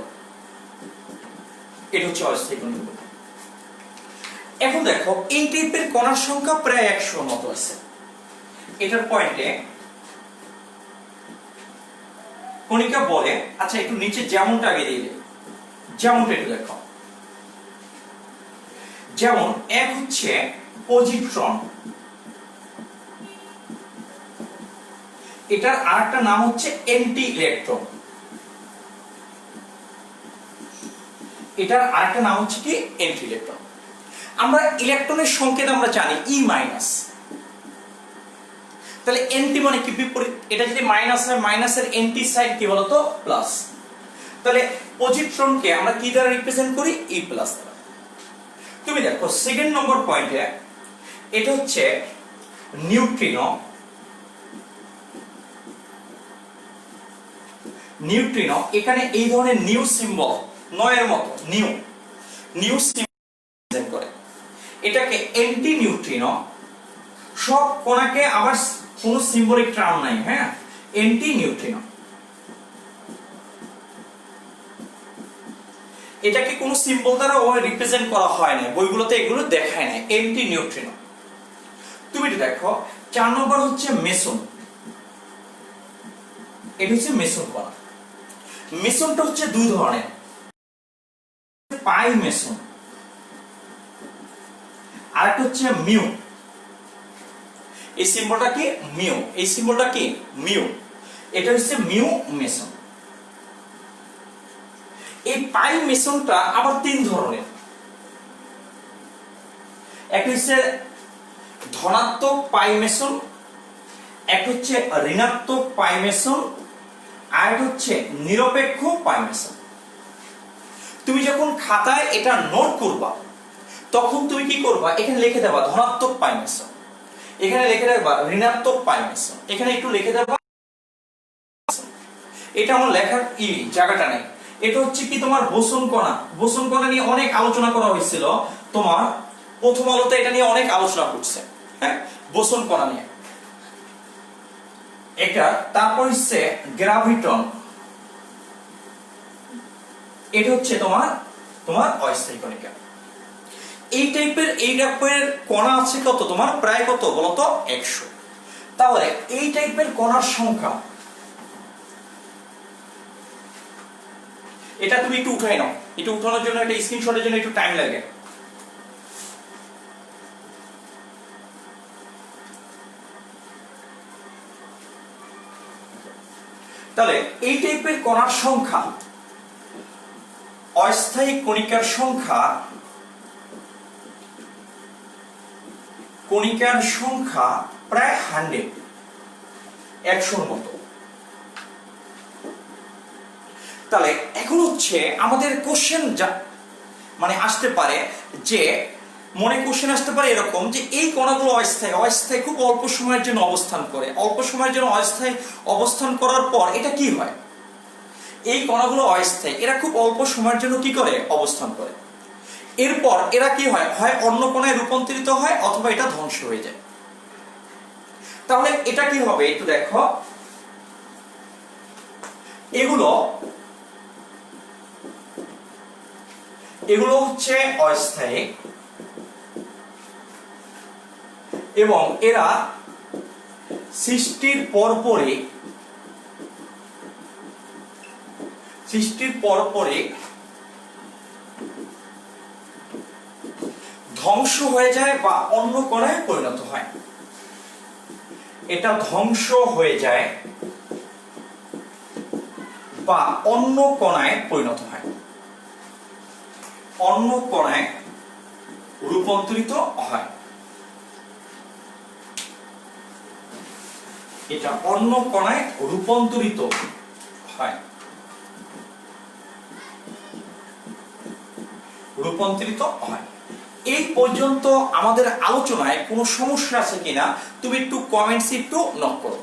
এটা হচ্ছে অস্থায়ী কণিকা। এখন দেখো এই টাইপের কণার সংখ্যা প্রায় 100-র মতো আছে। এটার পয়েন্টে কণিকা বলে, আচ্ছা একটু নিচে যেমনটা আগে দিয়ে দেব, যেমনটা একটু দেখো, যেমন এক হচ্ছে পজিট্রন, এটার আরেকটা নাম হচ্ছে অ্যান্টি ইলেকট্রন, এটার আরেকটা নাম হচ্ছে কি অ্যান্টি ইলেকট্রন। আমরা ইলেকট্রনের সংকেত আমরা জানি ই মাইনাস, তাহলে এন্টি মানে কি বিপরীত, এটা যদি মাইনাস হয় মাইনাসের এন্টি সাইড কি বলতো প্লাস, তাহলে পজিট্রনকে আমরা কি দ্বারা রিপ্রেজেন্ট করি, ই প্লাস দ্বারা। তুমি দেখো সেকেন্ড নম্বর পয়েন্টে এটা হচ্ছে নিউট্রিনো, এখানে এই ধরনের নিউ সিম্বল, নয়ের মতো নিউ সিম্বল করে, এটাকে অ্যান্টি নিউট্রিনো, সব কণাকে আবার কোনো সিম্বলিক টার্ম নাই, হ্যাঁ, এন্টি নিউট্রিনো। এটাকে কোনো সিম্বল দ্বারা রিপ্রেজেন্ট করা হয় না, বইগুলোতে এগুলো দেখায় না, এন্টি নিউট্রিনো। তুমি এটা দেখো 4 নম্বর হচ্ছে মেসন। এটা হচ্ছে মেসন কণা। মেসনটা হচ্ছে দুই ধরনের, পাই মেসন আর একটা হচ্ছে মিউ। এই সিম্বলটা কি মিউ, এই সিম্বলটা কি মিউ, এটা হচ্ছে মিউ মেসন। এই পাই মেসনটা আবার 3 ধরনের। একটা হচ্ছে ধনাত্মক পাই মেসন, একটা হচ্ছে ঋণাত্মক পাই মেসন, আর একটা হচ্ছে নিরপেক্ষ পাই মেসন। তুমি যখন খাতায় এটা নোট করবা তখন তুমি কি করবা, এখানে লিখে দেবা ধনাত্মক পাই মেসন, এখানে লিখে দেবা ঋণাত্মক পাই মেসন, এখানে একটু লিখে দেবা। এটা আমার লেখার জায়গাটা নেই। এটা হচ্ছে কি তোমার বোসন কণা। বোসন কণা নিয়ে অনেক আলোচনা করা হয়েছিল, তোমার প্রথম আলোতে এটা নিয়ে অনেক আলোচনা করছে, হ্যাঁ, বোসন কণা নিয়ে। এটা তারপর হচ্ছে গ্রাভিটন। এটা হচ্ছে তোমার অস্থায়ী কণিকা। এই টাইপের কণা আছে কত তোমার, প্রায় কত বলতো 100। তাহলে এই টাইপের কণার সংখ্যা, এটা তুমি একটু উঠাই নাও, একটু উঠানোর জন্য একটা স্ক্রিনশটের জন্য একটু টাইম লাগে। তাহলে এই টাইপের কণার সংখ্যা, অস্থায়ী কণিকার সংখ্যা, প্রায় 100 মতো। তাহলে এখন হচ্ছে আমাদের কোশ্চেন মানে আসতে পারে যে, মনে কোশ্চেন আসতে পারে এরকম যে এই কণাগুলো অস্থায়ী খুব অল্প সময়ের জন্য অবস্থান করে, অল্প সময়ের জন্য অস্থায়ী অবস্থান করার পর এটা কি হয়, এই কণাগুলো অস্থায়ী, এরা খুব অল্প সময়ের জন্য কি করে অবস্থান করে, এরপর এরা কি হয়, হয় অন্য কণায় রূপান্তরিত হয় অথবা এটা ধ্বংস হয়ে যায়। তাহলে এটা কি হবে একটু দেখো, এগুলো হচ্ছে অস্থায়ী এবং এরা সৃষ্টির পরপরই ধ্বংস হয়ে যায় বা অন্য কণায় পরিণত হয়। এটা ধ্বংস হয়ে যায় বা অন্য কণায় পরিণত হয়, অন্য কণায় রূপান্তরিত হয়। এটা অন্য কণায় রূপান্তরিত হয়, এই পর্যন্ত আমাদের আলোচনায় কোনো সমস্যা আছে কিনা তুমি একটু কমেন্টসে একটু নক করো।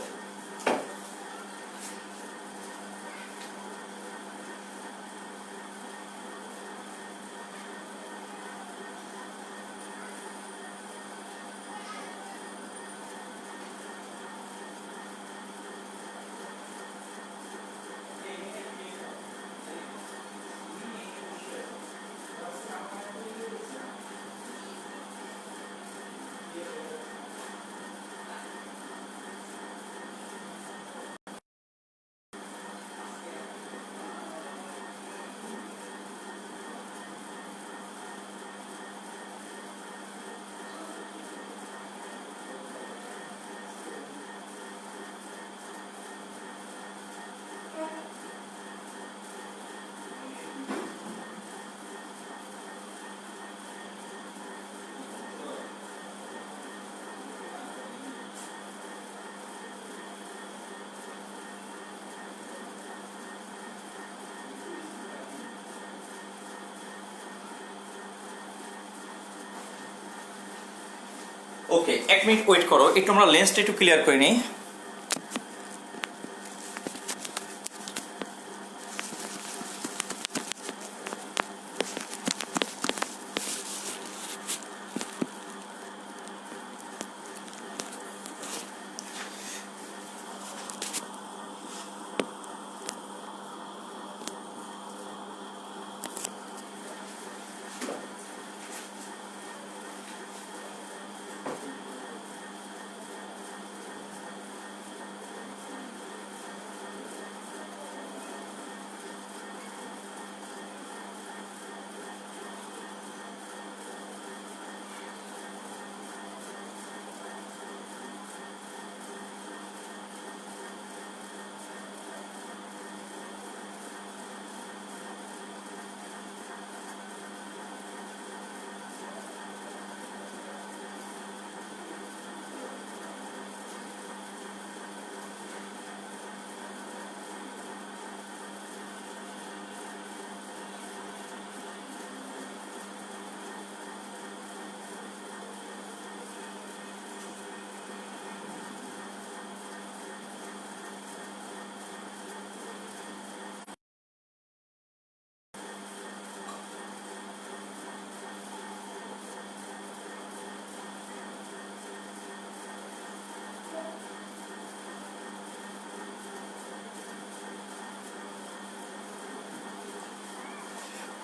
ওকে, 1 মিনিট ওয়েট করো, একটু আমরা লেন্সটা একটু ক্লিয়ার করে নিই।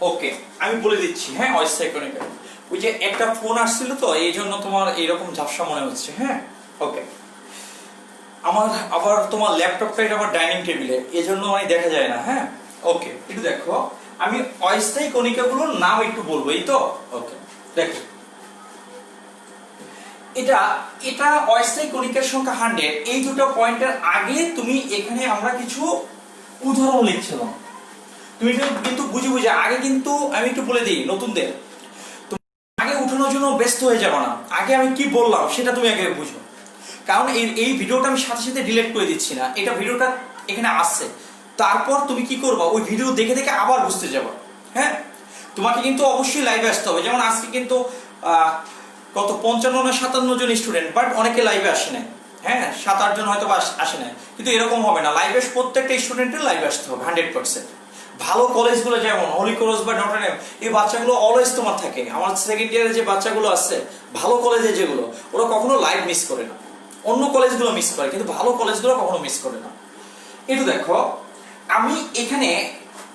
ওকে, আমি বলে দিচ্ছি, হ্যাঁ, অস্থায়ী কণিকা। ওই যে একটা ফোন আসছিল তো এই জন্য তোমার এইরকম ঝাপসা মনে হচ্ছে, হ্যাঁ। ওকে, আমার আবার তোমার ল্যাপটপটা এটা আমার ডাইনিং টেবিলে, এই জন্য আমি দেখা যায় না, হ্যাঁ। ওকে, একটু দেখো, আমি অস্থায়ী কণিকাগুলোর নাম একটু বলবো, এই তো। ওকে, দেখো, এটা এটা অস্থায়ী কণিকার সংখ্যা 100। এই দুটো পয়েন্টের আগে তুমি এখানে আমরা কিছু উদাহরণ লিখছিলাম, তুমি কিন্তু বুঝে বুঝে আগে, কিন্তু আমি একটু বলে দিই নতুনদের, আগে উঠানোর জন্য ব্যস্ত হয়ে যাবে না, আগে আমি কি বললাম সেটা তুমি আগে বুঝো। কারণ এই ভিডিওটা আমি সাথে সাথে ডিলিট করে দিচ্ছি না, এটা ভিডিওটা এখানে আসছে, তারপর তুমি কি করবা, ওই ভিডিও দেখে দেখে আবার বুঝতে যাবা, হ্যাঁ। তোমাকে কিন্তু অবশ্যই লাইভে আসতে হবে, যেমন আজকে কিন্তু কত 55 না 57 জন স্টুডেন্ট, বাট অনেকে লাইভে আসে না, হ্যাঁ, 7-8 জন হয়তো আসে না, কিন্তু এরকম হবে না, লাইভে প্রত্যেকটা স্টুডেন্টের লাইভে আসতে হবে 100%। ভালো কলেজগুলো যেমন হলি কলেজ বা নটর ডেম, এই বাচ্চাগুলো অলওয়েজ তোমার থাকে। আমার সেকেন্ড ইয়ারে যে বাচ্চাগুলো আছে ভালো কলেজে যেগুলো, ওরা কখনো লাইভ মিস করে না, অন্য কলেজগুলো মিস করে কিন্তু ভালো কলেজগুলো কখনো মিস করে না। একটু দেখো, আমি এখানে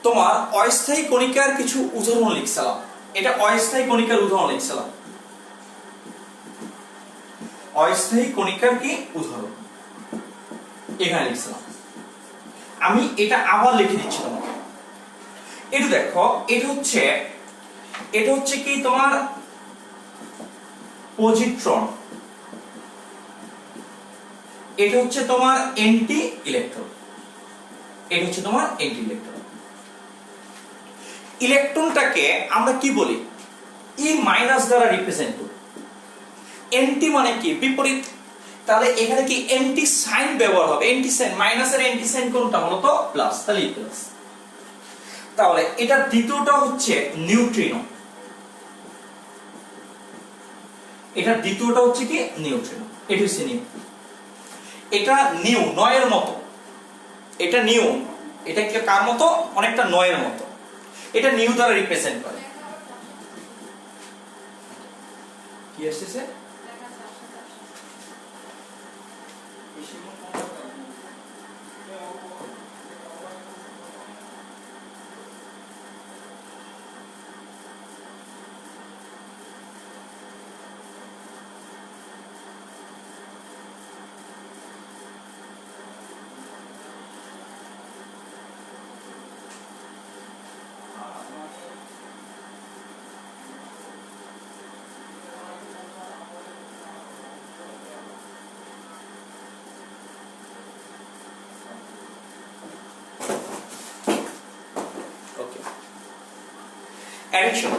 তোমার অস্থায়ী কণিকার কিছু উদাহরণ লিখছিলাম, এটা অস্থায়ী কণিকার উদাহরণ লিখছিলাম, অস্থায়ী কণিকার কি উদাহরণ এখানে লিখছিলাম। আমি এটা আবার লিখে দিচ্ছিলাম। একটু দেখো, এটা হচ্ছে কি তোমার পজিট্রন, এটা হচ্ছে তোমার অ্যান্টি ইলেকট্রন, এটা হচ্ছে তোমার অ্যান্টি ইলেকট্রন। ইলেকট্রনটাকে আমরা কি বলি, ই মাইনাস দ্বারা রিপ্রেজেন্ট করি। অ্যান্টি মানে কি, বিপরীত, তাহলে এখানে কি অ্যান্টি সাইন ব্যবহার হবে, অ্যান্টি সাইন, মাইনাসের অ্যান্টি সাইন কোনটা, মূলত প্লাস, তাহলে প্লাস। তাহলে এটা দ্বিতীয়টা হচ্ছে নিউট্রিনো, এটা দ্বিতীয়টা হচ্ছে কি নিউট্রিনো, এটা হচ্ছে নিউ, এটা নিউ, নয়ের মতো, এটা নিউ, এটা কি কার মতো, অনেকটা নয়ের মতো, এটা নিউ দ্বারা রিপ্রেজেন্ট করে। কি আসছে, অ্যাডিকশন।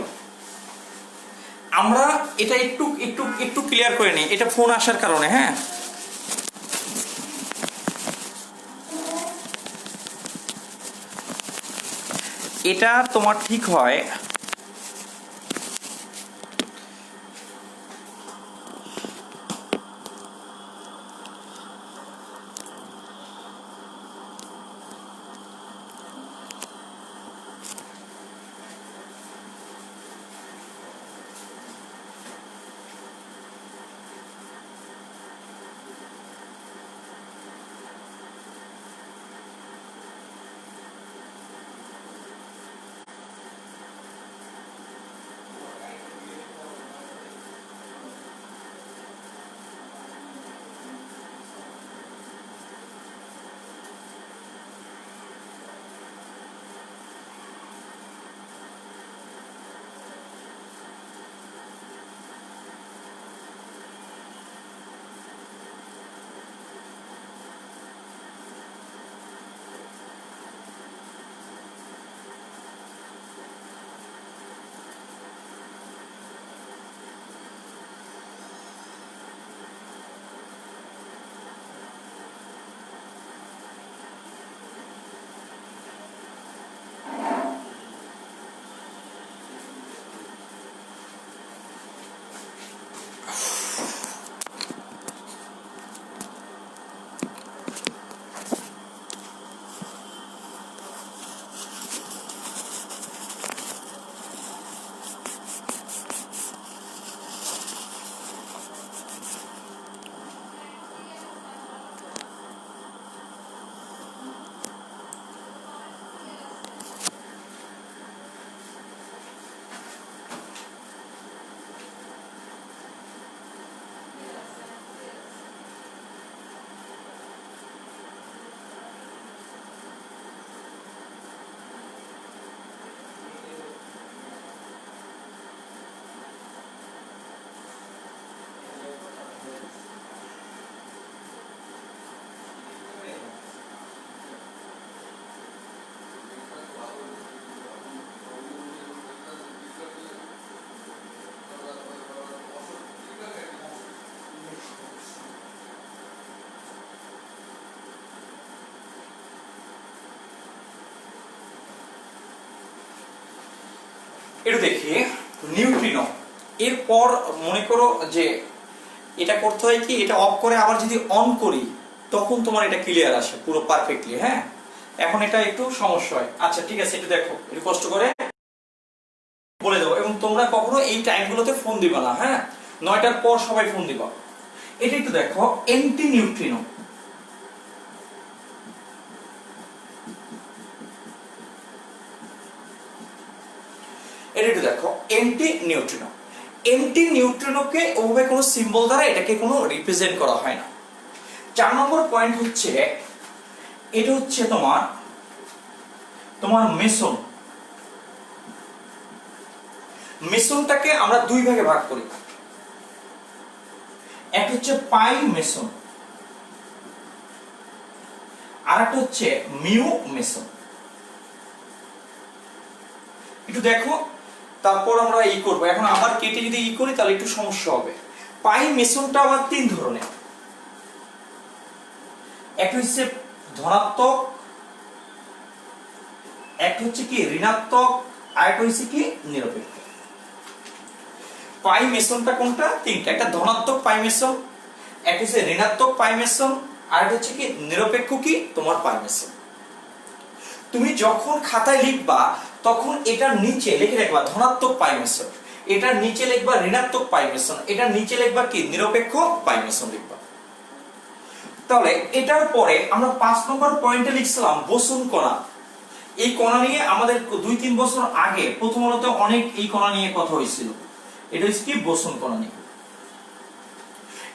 আমরা এটা একটু একটু একটু ক্লিয়ার করে নিই, এটা ফোন আসার কারণে, হ্যাঁ। এটা তোমার ঠিক হয় একটু দেখি নিউট্রিনো। এরপর মনে করো যে এটা করতে হয় কি, এটা অফ করে আবার যদি অন করি তখন তোমার এটা ক্লিয়ার আসে পুরো পারফেক্টলি। হ্যাঁ, এখন এটা একটু সমস্যা হয়। আচ্ছা ঠিক আছে, একটু দেখো, একটু কষ্ট করে বলে দেবো। এবং তোমরা কখনো এই টাইমগুলোতে ফোন দিবা না। হ্যাঁ, 9টার পর সবাই ফোন দিবা। এটা একটু দেখো, অ্যান্টি নিউট্রিনো। এটা একটু দেখো, অ্যান্টি নিউট্রিনো। অ্যান্টি নিউট্রিনোকে ওভাবে কোনো সিম্বল দ্বারা এটাকে কোনো রিপ্রেজেন্ট করা হয় না। 4 নম্বর পয়েন্ট হচ্ছে, এটা হচ্ছে তোমার তোমার মেসন। মেসনটাকে আমরা দুই ভাগে ভাগ করি। একটা হচ্ছে পাই মেসন, আর একটা হচ্ছে মিউ মেসন। একটু দেখো, তারপর আমরা ই করবো। এখন আবার কেটে যদি ই করি তাহলে একটু সমস্যা হবে। পাই মেসনটা আবার 3 ধরনের। একটা হচ্ছে ধনাত্মক, একটা হচ্ছে কি ঋণাত্মক, আর একটা হচ্ছে কি নিরপেক্ষ। পাই মেসনটা কোনটা? 3টা। একটা ধনাত্মক পাই মেসন, একটা হচ্ছে ঋণাত্মক পাই মেসন, আর একটা হচ্ছে কি নিরপেক্ষ কি তোমার পাই মেসন। তুমি যখন খাতায় লিখবা তখন এটার নিচে লিখে রাখবা ধনাত্মক পাই মেসন, এটার নিচে লিখবা ঋণাত্মক পাই মেসন, এটার নিচে লিখবা কি নিরপেক্ষ পাই মেসন লিখবা। তাহলে এটার পরে আমরা 5 নম্বর পয়েন্টে লিখছিলাম বোসন কণা। এই কণা নিয়ে আমাদের 2-3 বছর আগে প্রথমত অনেক এই কণা নিয়ে কথা হয়েছিল। এটা হচ্ছে কি বোসন কণা নিয়ে।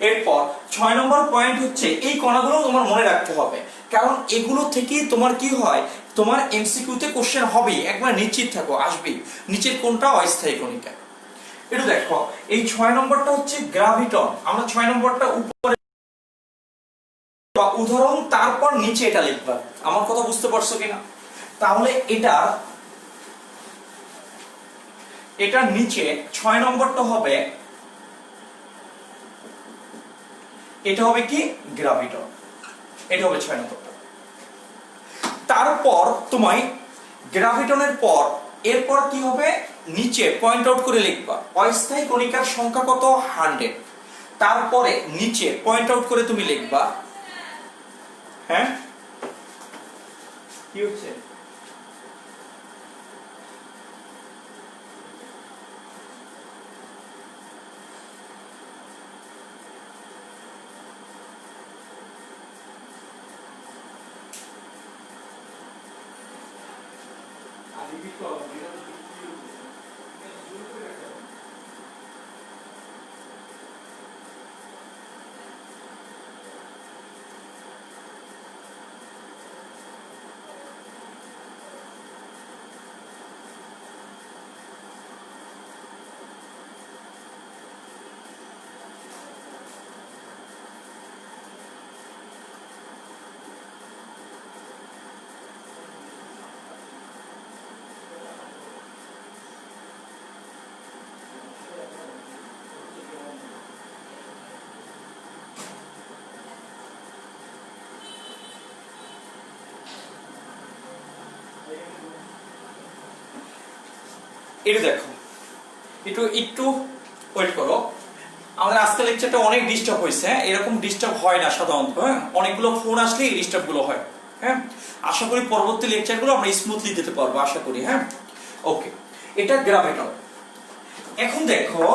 এরপর 6 নম্বর পয়েন্ট হচ্ছে, এই কণাগুলো তোমার মনে রাখতে হবে, কারণ এগুলো থেকে তোমার কি হয়, তোমার এমসিকিউতে কোশ্চেন হবেই, একবার নিশ্চিত থাকো আসবেই। নিচের কোনটা অস্থায়ী কণিকা। একটু দেখো, এই 6 নম্বরটা হচ্ছে গ্রাভিটন। আমরা 6 নম্বরটা উপরে উদাহরণ, তারপর নিচে এটা লিখবা। আমার কথা বুঝতে পারছো কিনা? তাহলে এটার নিচে 6 নম্বরটা হবে, এটা হবে কি গ্রাভিটন। এটা হবে 6 নম্বরটা। তারপর তোমায় গ্রাভিটনের পর এরপর কি হবে, নিচে পয়েন্ট আউট করে লিখবা অস্থায়ী কণিকার সংখ্যা কত, 100। তারপরে নিচে পয়েন্ট আউট করে তুমি লিখবা, হ্যাঁ কি হচ্ছে, এটা দেখো, একটু একটু ওয়েট করো। আমাদের আজকের লেকচারটা অনেক ডিস্টার্ব হয়েছে। এরকম ডিস্টার্ব হয় না সাধারণত। হ্যাঁ, অনেকগুলো ফোন আসলে এই ডিস্টার্ব গুলো হয়। হ্যাঁ, আশা করি পরবর্তী লেকচারগুলো আমরা স্মুথলি দিতে পারবো, আশা করি। হ্যাঁ, ওকে, এটা গ্রাভিটন। এখন দেখো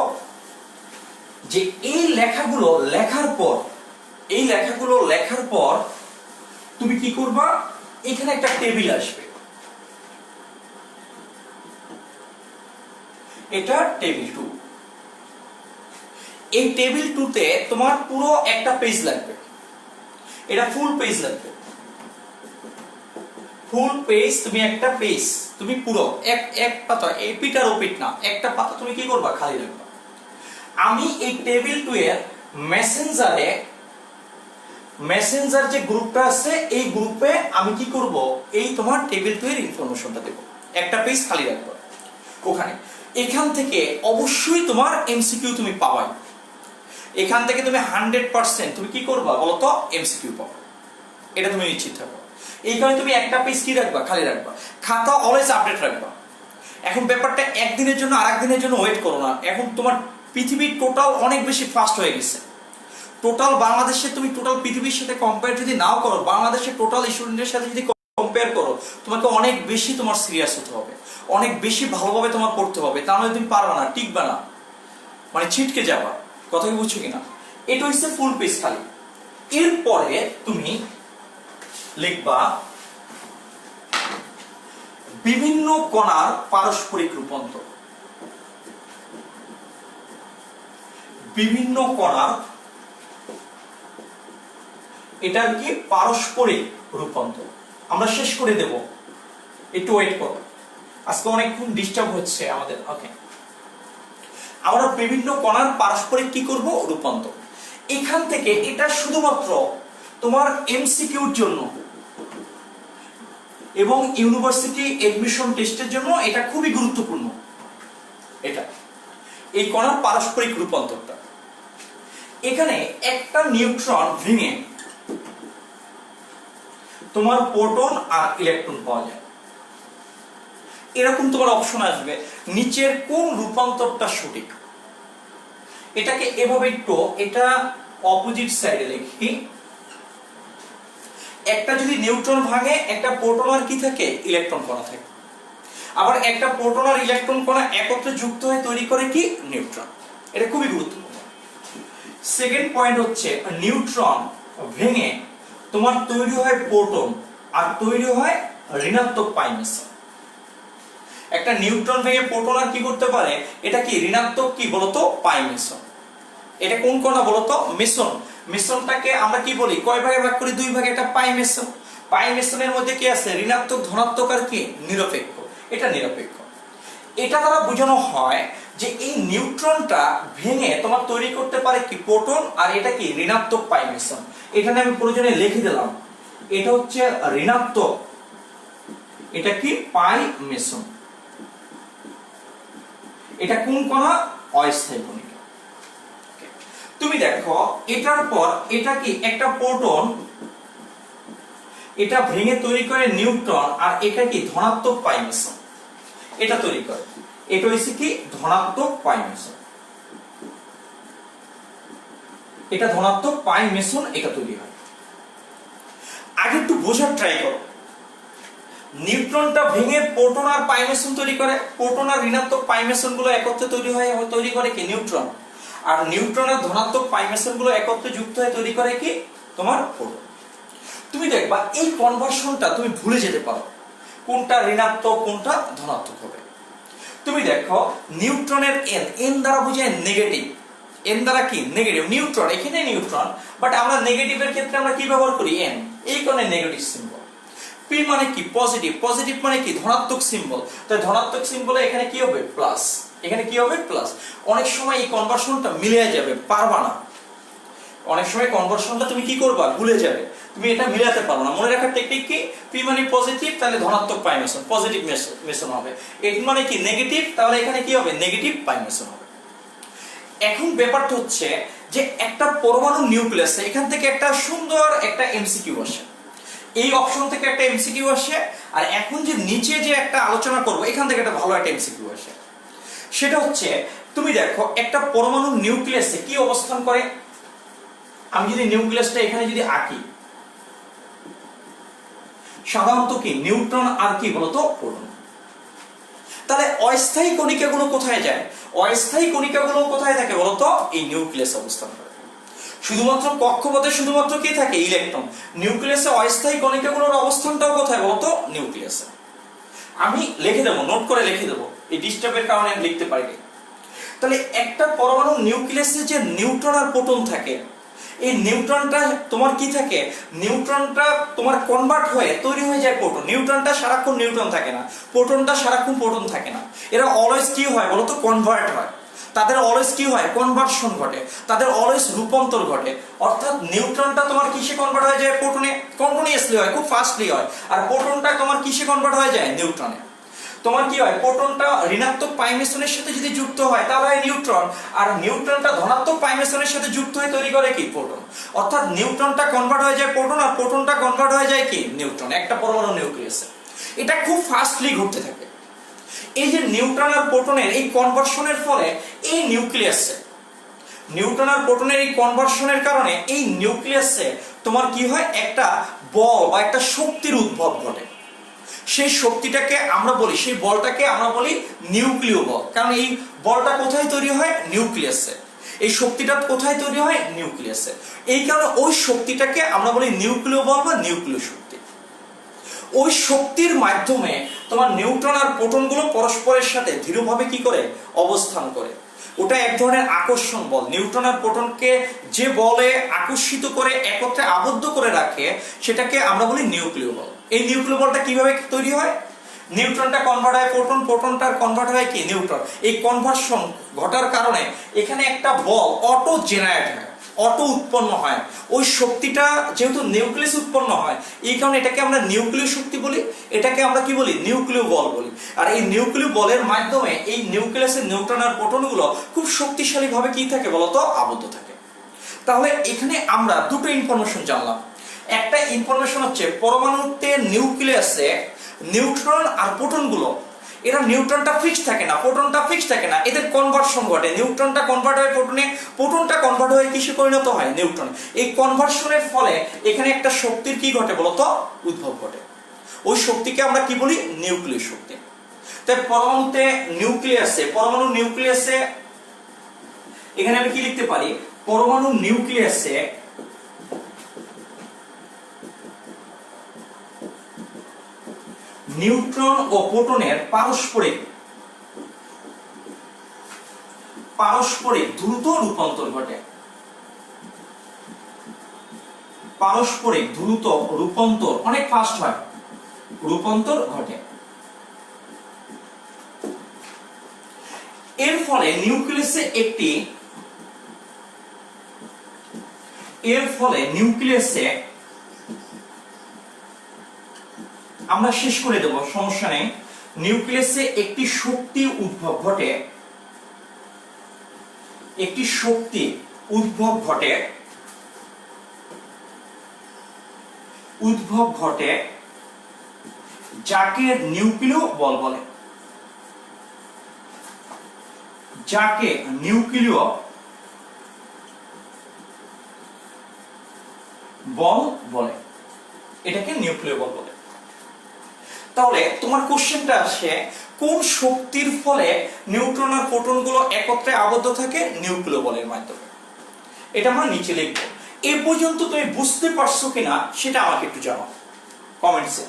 যে এই লেখাগুলো লেখার পর তুমি কি করবা, এখানে একটা টেবিল আসবে। এটা টেবিল 2। এই টেবিল 2তে তোমার পুরো একটা পেজ লাগবে। এটা ফুল পেজ লাগবে। ফুল পেজ, তুমি একটা পেজ তুমি পুরো এক পাতা, এপিট আর ওপিট না, একটা পাতা তুমি কি করবা, খালি রাখবা। আমি এই টেবিল 2 এর মেসেঞ্জার যে গ্রুপটা আছে, এই গ্রুপে আমি কি করব, এই তোমার টেবিল 2 এর ইনফরমেশনটা দেব। একটা পেজ খালি রাখবা ওখানে। এখান থেকে অবশ্যই তোমার এমসিকিউ তুমি পাবাই। এখান থেকে তুমি 100% তুমি কি করবা বলতো, এমসিকিউ পাবা। এটা তুমি নিশ্চিত থাকো। এইখানে তুমি একটা পেজ কি রাখবা, খালি রাখবা। খাতা অলওয়েজ আপডেট রাখবা। এখন ব্যাপারটা একদিনের জন্য আর একদিনের জন্য ওয়েট করো না, এখন তোমার পৃথিবীর টোটাল অনেক বেশি ফাস্ট হয়ে গেছে। টোটাল বাংলাদেশে তুমি টোটাল পৃথিবীর সাথে কম্পেয়ার যদি নাও করো, বাংলাদেশের টোটাল স্টুডেন্টের সাথে যদি কম্পেয়ার করো, তোমাকে অনেক বেশি তোমার সিরিয়াস হতে হবে, অনেক বেশি ভালোভাবে তোমার পড়তে হবে, তা নাহলে তুমি পারবা না, টিকবা না, মানে ছিটকে যাবা। কথা কি বুঝছো কিনা? এটা হচ্ছে ফুল পেজ খালি। এরপরে তুমি লিখবা বিভিন্ন কণার পারস্পরিক রূপান্তর। বিভিন্ন কণার এটার কি পারস্পরিক রূপান্তর আমরা শেষ করে দেব, একটু ওয়েট করো, আজকে অনেকক্ষণ ডিস্টার্ব হচ্ছে আমাদের। ওকে, আমরা বিভিন্ন কণার পারস্পরিক কি করব? রূপান্তর। এখান থেকে এটা শুধুমাত্র তোমার এমসিকিউর জন্য এবং ইউনিভার্সিটি এডমিশন টেস্টের জন্য এটা খুবই গুরুত্বপূর্ণ। এটা এই কণার পারস্পরিক রূপান্তরটা, এখানে একটা নিউট্রন ভেঙে তোমার প্রোটন আর ইলেকট্রন পাওয়া যায়। এরকম তোমার অপশন আসবে, নিচের কোন রূপান্তরটা সঠিক? এটাকে এভাবে একটু, এটা অপোজিট সাইডে লিখি। একটা যদি নিউট্রন ভাঙে, একটা প্রোটন আর কি থাকে? ইলেকট্রন কণা থাকে। আবার একটা প্রোটন আর ইলেকট্রন কণা একত্রে যুক্ত হয়ে তৈরি করে কি? নিউট্রন। এটা খুবই গুরুত্বপূর্ণ। সেকেন্ড পয়েন্ট হচ্ছে নিউট্রন ভেঙে তোমার তৈরি হয় প্রোটন আর তৈরি হয় ঋণাত্মক পাই মেসন। একটা নিউট্রন ভেঙে প্রোটন আর কি করতে পারে? এটা কি ঋণাত্মক কি বলতো? পাই মেসন। এটা কোন কণা বলতো? মেসন। মেসনটাকে আমরা কি বলি? কয় ভাগে ভাগ করি? দুই ভাগে। এটা পাই মেসন। পাই মেসনের মধ্যে কি আছে? ঋণাত্মক, ধনাত্মক আর কি নিরপেক্ষ। এটা নিরপেক্ষ। এটা দ্বারা বোঝানো হয় যে এই নিউট্রনটা ভেঙে তোমার তৈরি করতে পারে কি? প্রোটন, আর এটা কি ঋণাত্মক পাই মেসন। এখানে আমি প্রয়োজনে লিখে দিলাম, এটা হচ্ছে ঋণাত্মক, এটা কি পাই মেসন। এটা কোন কণা? অস্থায়ী কণিকা। তুমি দেখো এটার পর এটা কি একটা প্রোটন, এটা ভেঙে তৈরি করে নিউট্রন, আর এটা কি ধনাত্মক পাই মেসন। এটা তৈরি করে, এটা হচ্ছে কি ধনাত্মক পাই মেসন। এটা ধনাত্মক পাই মেসন, এটা তৈরি হয়। আগে একটু বোঝার ট্রাই করো, নিউট্রনটা ভেঙে প্রোটন আর পাই মেসন তৈরি করে, প্রোটন আর ঋণাত্মক পাই মেসন গুলো একত্রে তৈরি করে কি? নিউট্রন। আর নিউট্রন আর ধনাত্মক পাই মেসন গুলো একত্রে যুক্ত হয়ে তৈরি করে কি? তোমার প্রোটন। তুমি দেখবা এই কনভার্সনটা তুমি ভুলে যেতে পারো, কোনটা ঋণাত্মক কোনটা ধনাত্মক হবে। তুমি দেখো নিউট্রনের এন, এন দ্বারা বোঝায় নেগেটিভ। এন দ্বারা কি? নেগেটিভ। নিউট্রন, এখানে নিউট্রন, বাট আমরা নেগেটিভের ক্ষেত্রে আমরা কি ব্যবহার করি? এন। এই কারণে নেগেটিভ সিম্বল। পি মানে কি? পজিটিভ। পজিটিভ মানে কি? ধনাত্মক সিম্বল। তাই ধনাত্মক সিম্বলে এখানে কি হবে? প্লাস। এখানে কি হবে? প্লাস। অনেক সময় এই কনভার্সনটা মিলে যাবে, পারবা না। অনেক সময় কনভার্সনটা তুমি কি করবা? ভুলে যাবে, তুমি এটা মিলাতে পারো না। মনে রাখার টেকনিক কি? পি মানে পজিটিভ, তাহলে ধনাত্মক পাই মেসন, পজিটিভ মেসন হবে। এন মানে কি? নেগেটিভ, তাহলে এখানে কি হবে? নেগেটিভ পাই মেসন হবে। এখন ব্যাপারটা হচ্ছে যে একটা পরমাণু নিউক্লিয়াসে এখান থেকে একটা সুন্দর একটা এমসিকিউ আসে, এই অপশন থেকে একটা এমসিকিউ আসে, আর এখন যে নিচে যে একটা আলোচনা করব এখান থেকে একটা ভালো একটা এমসিকিউ আসে। সেটা হচ্ছে তুমি দেখো একটা পরমাণু নিউক্লিয়াসে কি অবস্থান করে। আমি যদি নিউক্লিয়াসটা এখানে যদি আঁকি, সাধারণত কি নিউট্রন আর কি বলতো? প্রোটন। তাহলে অস্থায়ী কণিকাগুলো কোথায় যায়? অস্থায়ী কণিকাগুলো কোথায় থাকে বলতো? এই নিউক্লিয়াসে অবস্থান করে। শুধুমাত্র কক্ষপথে শুধুমাত্র কি থাকে? ইলেকট্রন। নিউক্লিয়াসে অস্থায়ী কণিকাগুলোর অবস্থানটাও কোথায় বলতো? নিউক্লিয়াসে। আমি লিখে দেবো, নোট করে লিখে দেবো, এই ডিস্টার্বের কারণে আমি লিখতে পারিনি। তাহলে একটা পরমাণু নিউক্লিয়াসে যে নিউট্রন আর প্রোটন থাকে, এই নিউট্রনটা তোমার কি থাকে? নিউট্রনটা তোমার কনভার্ট হয়ে তৈরি হয়ে যায় প্রোটন। নিউট্রনটা সারাক্ষণ নিউট্রন থাকে না, প্রোটনটা সারাক্ষণ প্রোটন থাকে না। এরা অলওয়েজ কি হয় বলতো? কনভার্ট হয়। তাদের অলওয়েজ কি হয়? কনভার্সন ঘটে, তাদের অলওয়েজ রূপান্তর ঘটে। অর্থাৎ নিউট্রনটা তোমার কিসে কনভার্ট হয়ে যায়? প্রোটনে। কন্টিনিউয়াসলি হয়, খুব ফাস্টলি হয়। আর প্রোটনটা তোমার কিসে কনভার্ট হয়ে যায়? নিউট্রনে। তোমার কি হয়? প্রোটনটা ঋণাত্মক পাই মেসনের সাথে যদি যুক্ত হয় তাহলে হয় নিউট্রন, আর নিউট্রনটা ধনাত্মক পাই মেসনের সাথে যুক্ত হয়ে তৈরি করে কি? প্রোটন। অর্থাৎ নিউট্রনটা কনভার্ট হয়ে যায় প্রোটন, আর প্রোটনটা কনভার্ট হয়ে যায় কি? নিউট্রন। একটা পরমাণু নিউক্লিয়াসে এটা খুব ফাস্টলি ঘটতে থাকে। এই যে নিউট্রন আর প্রোটনের এই কনভার্সনের ফলে এই নিউক্লিয়াসে, নিউট্রন আর প্রোটনের এই কনভার্সনের কারণে এই নিউক্লিয়াসে তোমার কি হয়, একটা বল বা একটা শক্তির উদ্ভব ঘটে। সেই শক্তিটাকে আমরা বলি, সেই বলটাকে আমরা বলি নিউক্লিয় বল। কারণ এই বলটা কোথায় তৈরি হয়, নিউক্লিয়াসে। এই শক্তিটা কোথায় তৈরি হয়, নিউক্লিয়াসে। এই কারণে ওই শক্তিটাকে আমরা বলি নিউক্লিয় বল বা নিউক্লিয় শক্তি। ওই শক্তির মাধ্যমে তোমার নিউট্রন আর প্রোটন গুলো পরস্পরের সাথে দৃঢ়ভাবে কি করে, অবস্থান করে। ওটা এক ধরনের আকর্ষণ বল। নিউট্রন আর প্রোটনকে যে বলে আকর্ষিত করে একত্রে আবদ্ধ করে রাখে সেটাকে আমরা বলি নিউক্লিয় বল। এই নিউক্লিয় বলটা কিভাবে তৈরি হয়, নিউট্রনটা কনভার্ট হয় প্রোটন, প্রোটনটা কনভার্ট হয় কি নিউট্রন। এই কনভার্সন ঘটার কারণে এখানে একটা বল অটো জেনারেট হয়, অটো উৎপন্ন হয়। ওই শক্তিটা যেহেতু নিউক্লিয়াস উৎপন্ন হয়, এই কারণে এটাকে আমরা নিউক্লিয় শক্তি বলি, এটাকে আমরা কি বলি, নিউক্লিয় বল বলি। আর এই নিউক্লিয় বলের মাধ্যমে এই নিউক্লিয়াসের নিউট্রন আর প্রোটনগুলো খুব শক্তিশালী ভাবে কি থাকে বলতো, আবদ্ধ থাকে। তাহলে এখানে আমরা দুটো ইনফরমেশন জানলাম। একটা ইনফরমেশন হচ্ছে পরমাণুতে নিউক্লিয়াসে নিউট্রন আর প্রোটনগুলো, এরা নিউট্রনটা ফিক্স থাকে না, প্রোটনটা ফিক্স থাকে না, এদের কনভার্সন ঘটে। নিউট্রনটা কনভার্ট হয় প্রোটনে, প্রোটনটা কনভার্ট হয়ে কিসে পরিণত হয়, নিউট্রন। এই কনভার্সনের ফলে এখানে একটা শক্তির কি ঘটে বলতো, উদ্ভব ঘটে। ওই শক্তিকে আমরা কি বলি, নিউক্লিয় শক্তি। তাই পরমাণুতে নিউক্লিয়াসে, পরমাণু নিউক্লিয়াসে এখানে আমি কি লিখতে পারি, পরমাণু নিউক্লিয়াসে নিউট্রন ও প্রোটনের পারস্পরিক দ্রুত রূপান্তর ঘটে। পারস্পরিক দ্রুত রূপান্তর, অনেক ফাস্ট হয়, রূপান্তর ঘটে। এর ফলে নিউক্লিয়াসে আমরা শেষ করে দেব, সমস্যা নেই। নিউক্লিয়াসে একটি শক্তি উদ্ভব ঘটে, একটি শক্তি উদ্ভব ঘটে যাকে নিউক্লিয় বল বলে, যাকে নিউক্লিয় বল বলে, এটাকে নিউক্লিয় বল বলে। তাহলে তোমার কোশ্চেনটা আসে, কোন শক্তির ফলে নিউট্রন আর প্রোটন গুলো একত্রে আবদ্ধ থাকে, নিউক্লিয় বলের মাধ্যমে। এটা আমরা নিচে লিখবো। এ পর্যন্ত তুমি বুঝতে পারছো কিনা সেটা আমাকে একটু জানাও কমেন্টসে।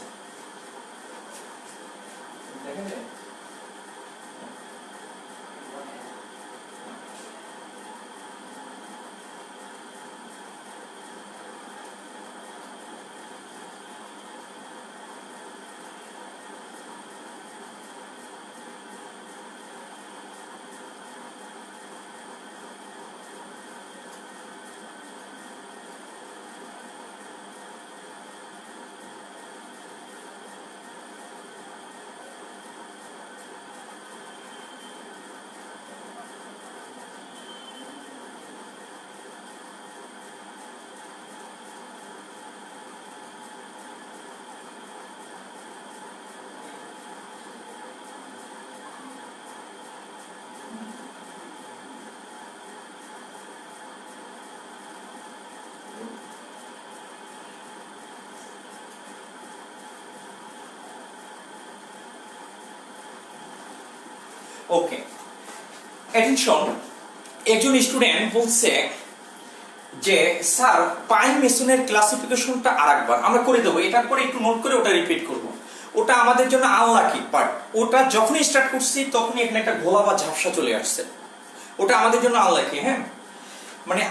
ওকে, অ্যাটেনশন। একজন স্টুডেন্ট বলছে যে স্যার পাই মেসনের ক্লাসিফিকেশনটা আরেকবার আমরা করে দেবো, এটার পরে একটু নোট করে ওটা রিপিট করব। ওটা আমাদের জন্য আনলাকি পার্ট। ওটা যখনই স্টার্ট করছি তখনই এখানে একটা ঘোলা বা ঝাপসা চলে আসছে। ওটা আমাদের জন্য আনলাকি। হ্যাঁ, মানে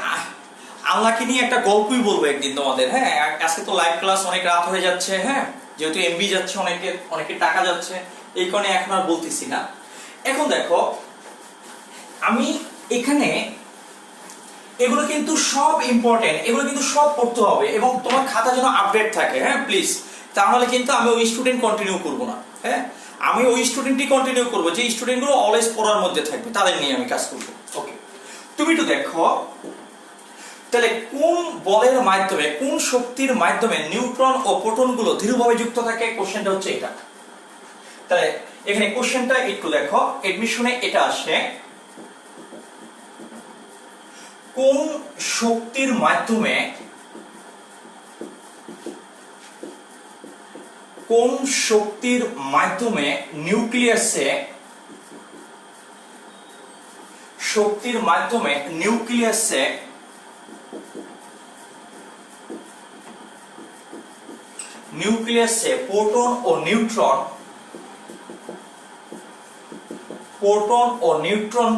আনলাকি নিয়ে একটা গল্পই বলবো একদিন তোমাদের। হ্যাঁ, আজকে তো লাইভ ক্লাস অনেক রাত হয়ে যাচ্ছে। হ্যাঁ, যেহেতু এমবি যাচ্ছে, অনেকে টাকা যাচ্ছে, এই কারণে এখন আর বলতেছি না। এখন দেখো, আমি এখানে এগুলো কিন্তু সব ইম্পর্টেন্ট, এগুলো কিন্তু সব পড়তে হবে এবং তোমার খাতা যেন আপডেট থাকে। হ্যাঁ প্লিজ, তাহলে কিন্তু আমি ওই স্টুডেন্ট কন্টিনিউ করব না। হ্যাঁ, আমি ওই স্টুডেন্টই কন্টিনিউ করব যে স্টুডেন্টগুলো অলওয়েজ পড়ার মধ্যে থাকবে, তাদের নিয়ে আমি কাজ করব। ওকে, তুমি তো দেখো তাহলে কোন বলের মাধ্যমে, কোন শক্তির মাধ্যমে নিউট্রন ও প্রোটন গুলো দৃঢ়ভাবে যুক্ত থাকে, কোশ্চেনটা হচ্ছে এটা। তাহলে এখানে কোশ্চেনটা একটু দেখো, এডমিশনে এটা আসে, কোন শক্তির মাধ্যমে নিউক্লিয়াসে প্রোটন ও নিউট্রন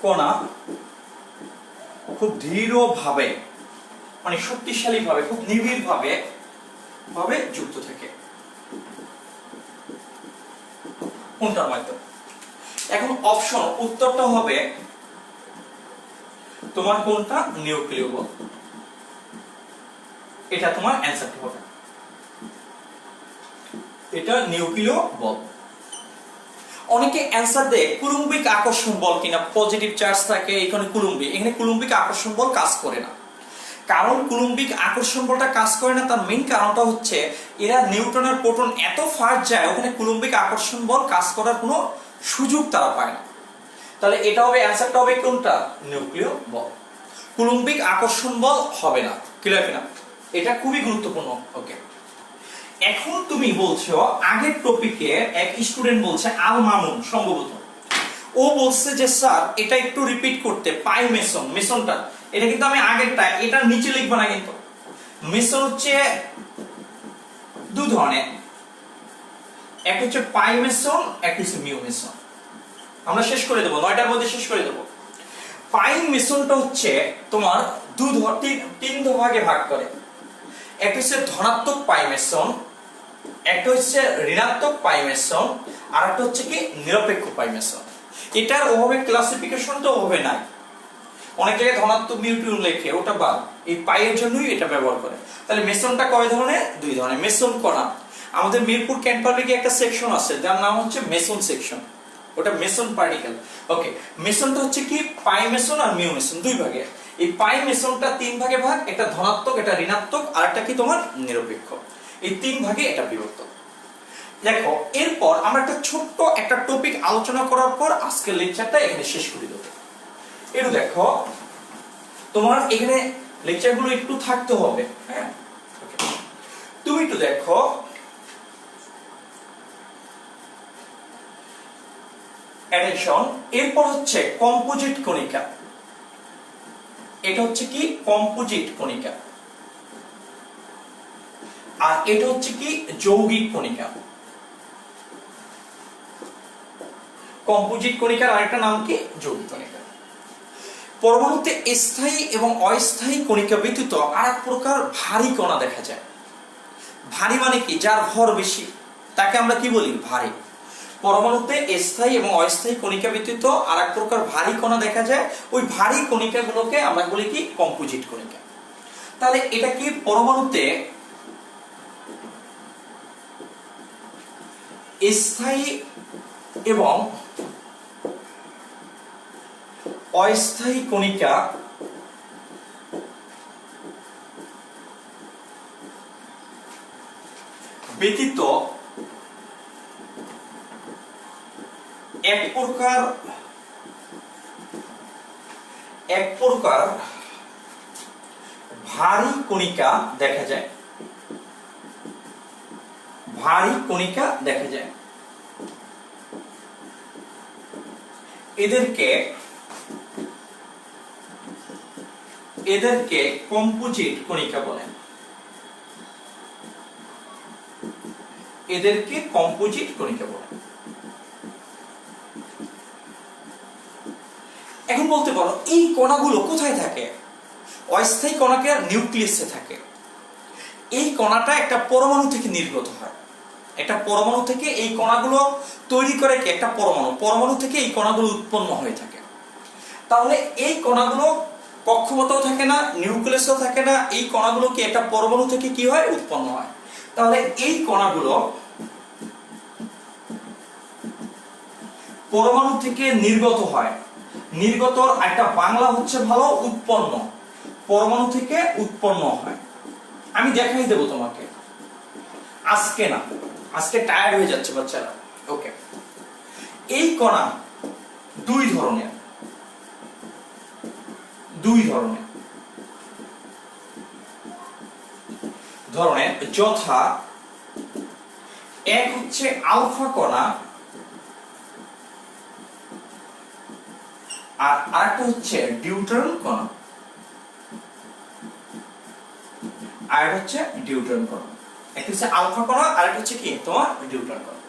কণা খুব দৃঢ়ভাবে, মানে শক্তিশালী ভাবে, খুব নিবিড় ভাবে যুক্ত থাকে। কোনটার মাধ্যমে? এখন অপশন উত্তরটা হবে তোমার কোনটা? নিউক্লিয় বল। এটা তোমার অ্যানসারটা হবে, এটা নিউক্লিয় বল। অনেকে অ্যানসার দেয় কুলম্বিক আকর্ষণ বল কিনা, পজিটিভ চার্জ থাকে এখানে কুলম্বিক, এখানে কুলম্বিক আকর্ষণ বল কাজ করে না। কারণ কুলম্বিক আকর্ষণ বলটা কাজ করে না, তার মেইন কারণটা হচ্ছে এরা নিউট্রন আর প্রোটন এত ফাস্ট যায়, ওখানে কুলম্বিক আকর্ষণ বল কাজ করার কোনো সুযোগ তারা পায় না। তাহলে এটা হবে, অ্যানসারটা হবে কোনটা? নিউক্লিয় বল। কুলম্বিক আকর্ষণ বল হবে না। ক্লিয়ার কিনা? এটা খুবই গুরুত্বপূর্ণ। ওকে, এখন তুমি বলছো আগের টপিকে এক স্টুডেন্ট বলছে আল মামুন সম্ভবত, ও বলছে যে স্যার এটা একটু রিপিট করতে, পাই মেসনটা, এটা কিন্তু আমি আগেরটা, এটা নিচে লিখবো না কিন্তু। মেসন হচ্ছে দুই ধরনের, এক হচ্ছে পাই মেসন, এক হচ্ছে মিউ মেসন। আমরা শেষ করে দেবো, 9টার মধ্যে শেষ করে দেবো। পাই মেসনটা হচ্ছে তোমার তিন ভাগে ভাগ করে। একটা হচ্ছে ধনাত্মক পাই মেসন, একটা হচ্ছে ঋণাত্মক পাই মেসন, আর একটা হচ্ছে কি নিরপেক্ষ পাই মেসন। এটার ওভাবে ক্লাসিফিকেশনটা ওভাবে নাই, অনেক জায়গায় ধনাত্মক মিউটিউন লেখে, ওটা বাদ, এই পাইয়ের জন্যই এটা ব্যবহার করে। তাহলে মেসনটা কয় ধরনের? দুই ধরনের। মেসন কণা, আমাদের মিরপুর ক্যান্ট পাবলিকে একটা সেকশন আছে যার নাম হচ্ছে মেসন সেকশন, ওটা মেসন পার্টিকেল। ওকে, মেসনটা হচ্ছে কি পাই মেসন আর মিউ মেসন দুই ভাগে। এই পাই মেসনটা তিন ভাগে ভাগ, একটা ধনাত্মক, একটা ঋণাত্মক, আর একটা কি তোমার নিরপেক্ষ। এই তিন ভাগে এটা বিভক্ত। দেখো, এরপর আমরা একটা ছোট্ট একটা টপিক আলোচনা করার পর আজকের লেকচারটা এখানে শেষ করে দেব। একটু দেখো, তোমার এখানে লেকচারগুলো একটু থাকতে হবে, হ্যাঁ। তুমি একটু দেখো, অ্যাটেনশন, এরপর হচ্ছে কম্পোজিট কণিকা। এটা হচ্ছে কি কম্পোজিট কণিকা, আর এটা হচ্ছে কি যৌগিক কণিকা। কম্পোজিট কণিকার আরেকটা নাম কি? যৌগিক কণিকা। পরমাণুতে স্থায়ী এবং অস্থায়ী কণিকা ব্যতীত আরেক প্রকার ভারী কণা দেখা যায়। ভারী মানে কি? যার ভর বেশি, তাকে আমরা কি বলি? ভারী। পরমাণুতে স্থায়ী এবং অস্থায়ী কণিকা ব্যতীত আরেক প্রকার ভারী কণা দেখা যায়, ওই ভারী কণিকাগুলোকে আমরা বলি কি? কম্পোজিট কণিকা। তাহলে এটা কি পরমাণুতে স্থায়ী এবং অস্থায়ী কণিকা ব্যতীত এক প্রকার ভারী কণিকা দেখা যায়। ভারী কণিকা দেখা যায়, এদেরকে কম্পোজিট কণিকা বলে। এদেরকে কম্পোজিট কণিকা বলে। এখন বলতে পারো এই কণাগুলো কোথায় থাকে? অস্থায়ী কণাকে নিউক্লিয়াসে থাকে। এই কণাটা একটা পরমাণু থেকে নির্গত হয়, একটা পরমাণু থেকে এই কণাগুলো তৈরি করে কি? একটা পরমাণু থেকে এই কণাগুলো উৎপন্ন হয়ে থাকে। তাহলে এই কণাগুলো কক্ষপথেও থাকে না, নিউক্লিয়াসেও থাকে না, এই কণাগুলো কি একটা পরমাণু থেকে কি হয়? উৎপন্ন হয়। তাহলে এই কণাগুলো পরমাণু থেকে নির্গত হয়। নির্গতর একটা বাংলা হচ্ছে ভালো উৎপন্ন, পরমাণু থেকে উৎপন্ন হয়। আমি দেখাই দেব তোমাকে। আজকে না, আজকে টায়ার্ড হয়ে যাচ্ছে বাচ্চারা। ওকে, এই কণা দুই ধরনের, যথা এক হচ্ছে আলফা কণা আর আরেকটা হচ্ছে ডিউটারন কণা। একটা হচ্ছে আলফা কণা আর একটা হচ্ছে কি তোমার ডিউটারন কণা।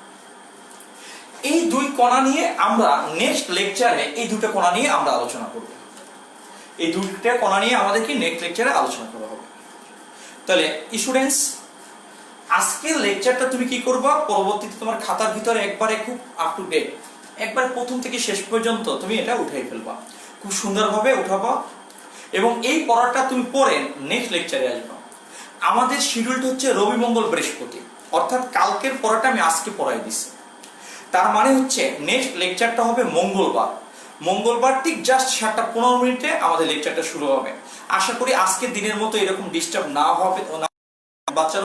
এই দুই কণা নিয়ে আমরা নেক্সট লেকচারে এই দুটো কণা নিয়ে আমরা আলোচনা করব। এই দুইটা কণা নিয়ে আমাদের কি নেক্সট লেকচারে আলোচনা করা হবে। তাহলে স্টুডেন্টস, আজকের লেকচারটা তুমি কি করবা, পরবর্তীতে তোমার খাতার ভিতরে একবারে খুব আপ টু ডেট, একবার প্রথম থেকে শেষ পর্যন্ত তুমি এটা উঠাই ফেলবা, খুব সুন্দরভাবে উঠাবা এবং এই পড়াটা তুমি পড়ে নেক্সট লেকচারে আসবা। আমাদের শিডিউলটা হচ্ছে রবি মঙ্গল বৃহস্পতি, অর্থাৎ কালকের পড়াটা আমি আজকে পড়াই দিছি। তার মানে হচ্ছে নেক্সট লেকচারটা হবে মঙ্গলবার ঠিক জাস্ট 7:15 আমাদের লেকচারটা শুরু হবে। আশা করি আজকের দিনের মতো এরকম ডিস্টার্ব না হবে বাচ্চারা।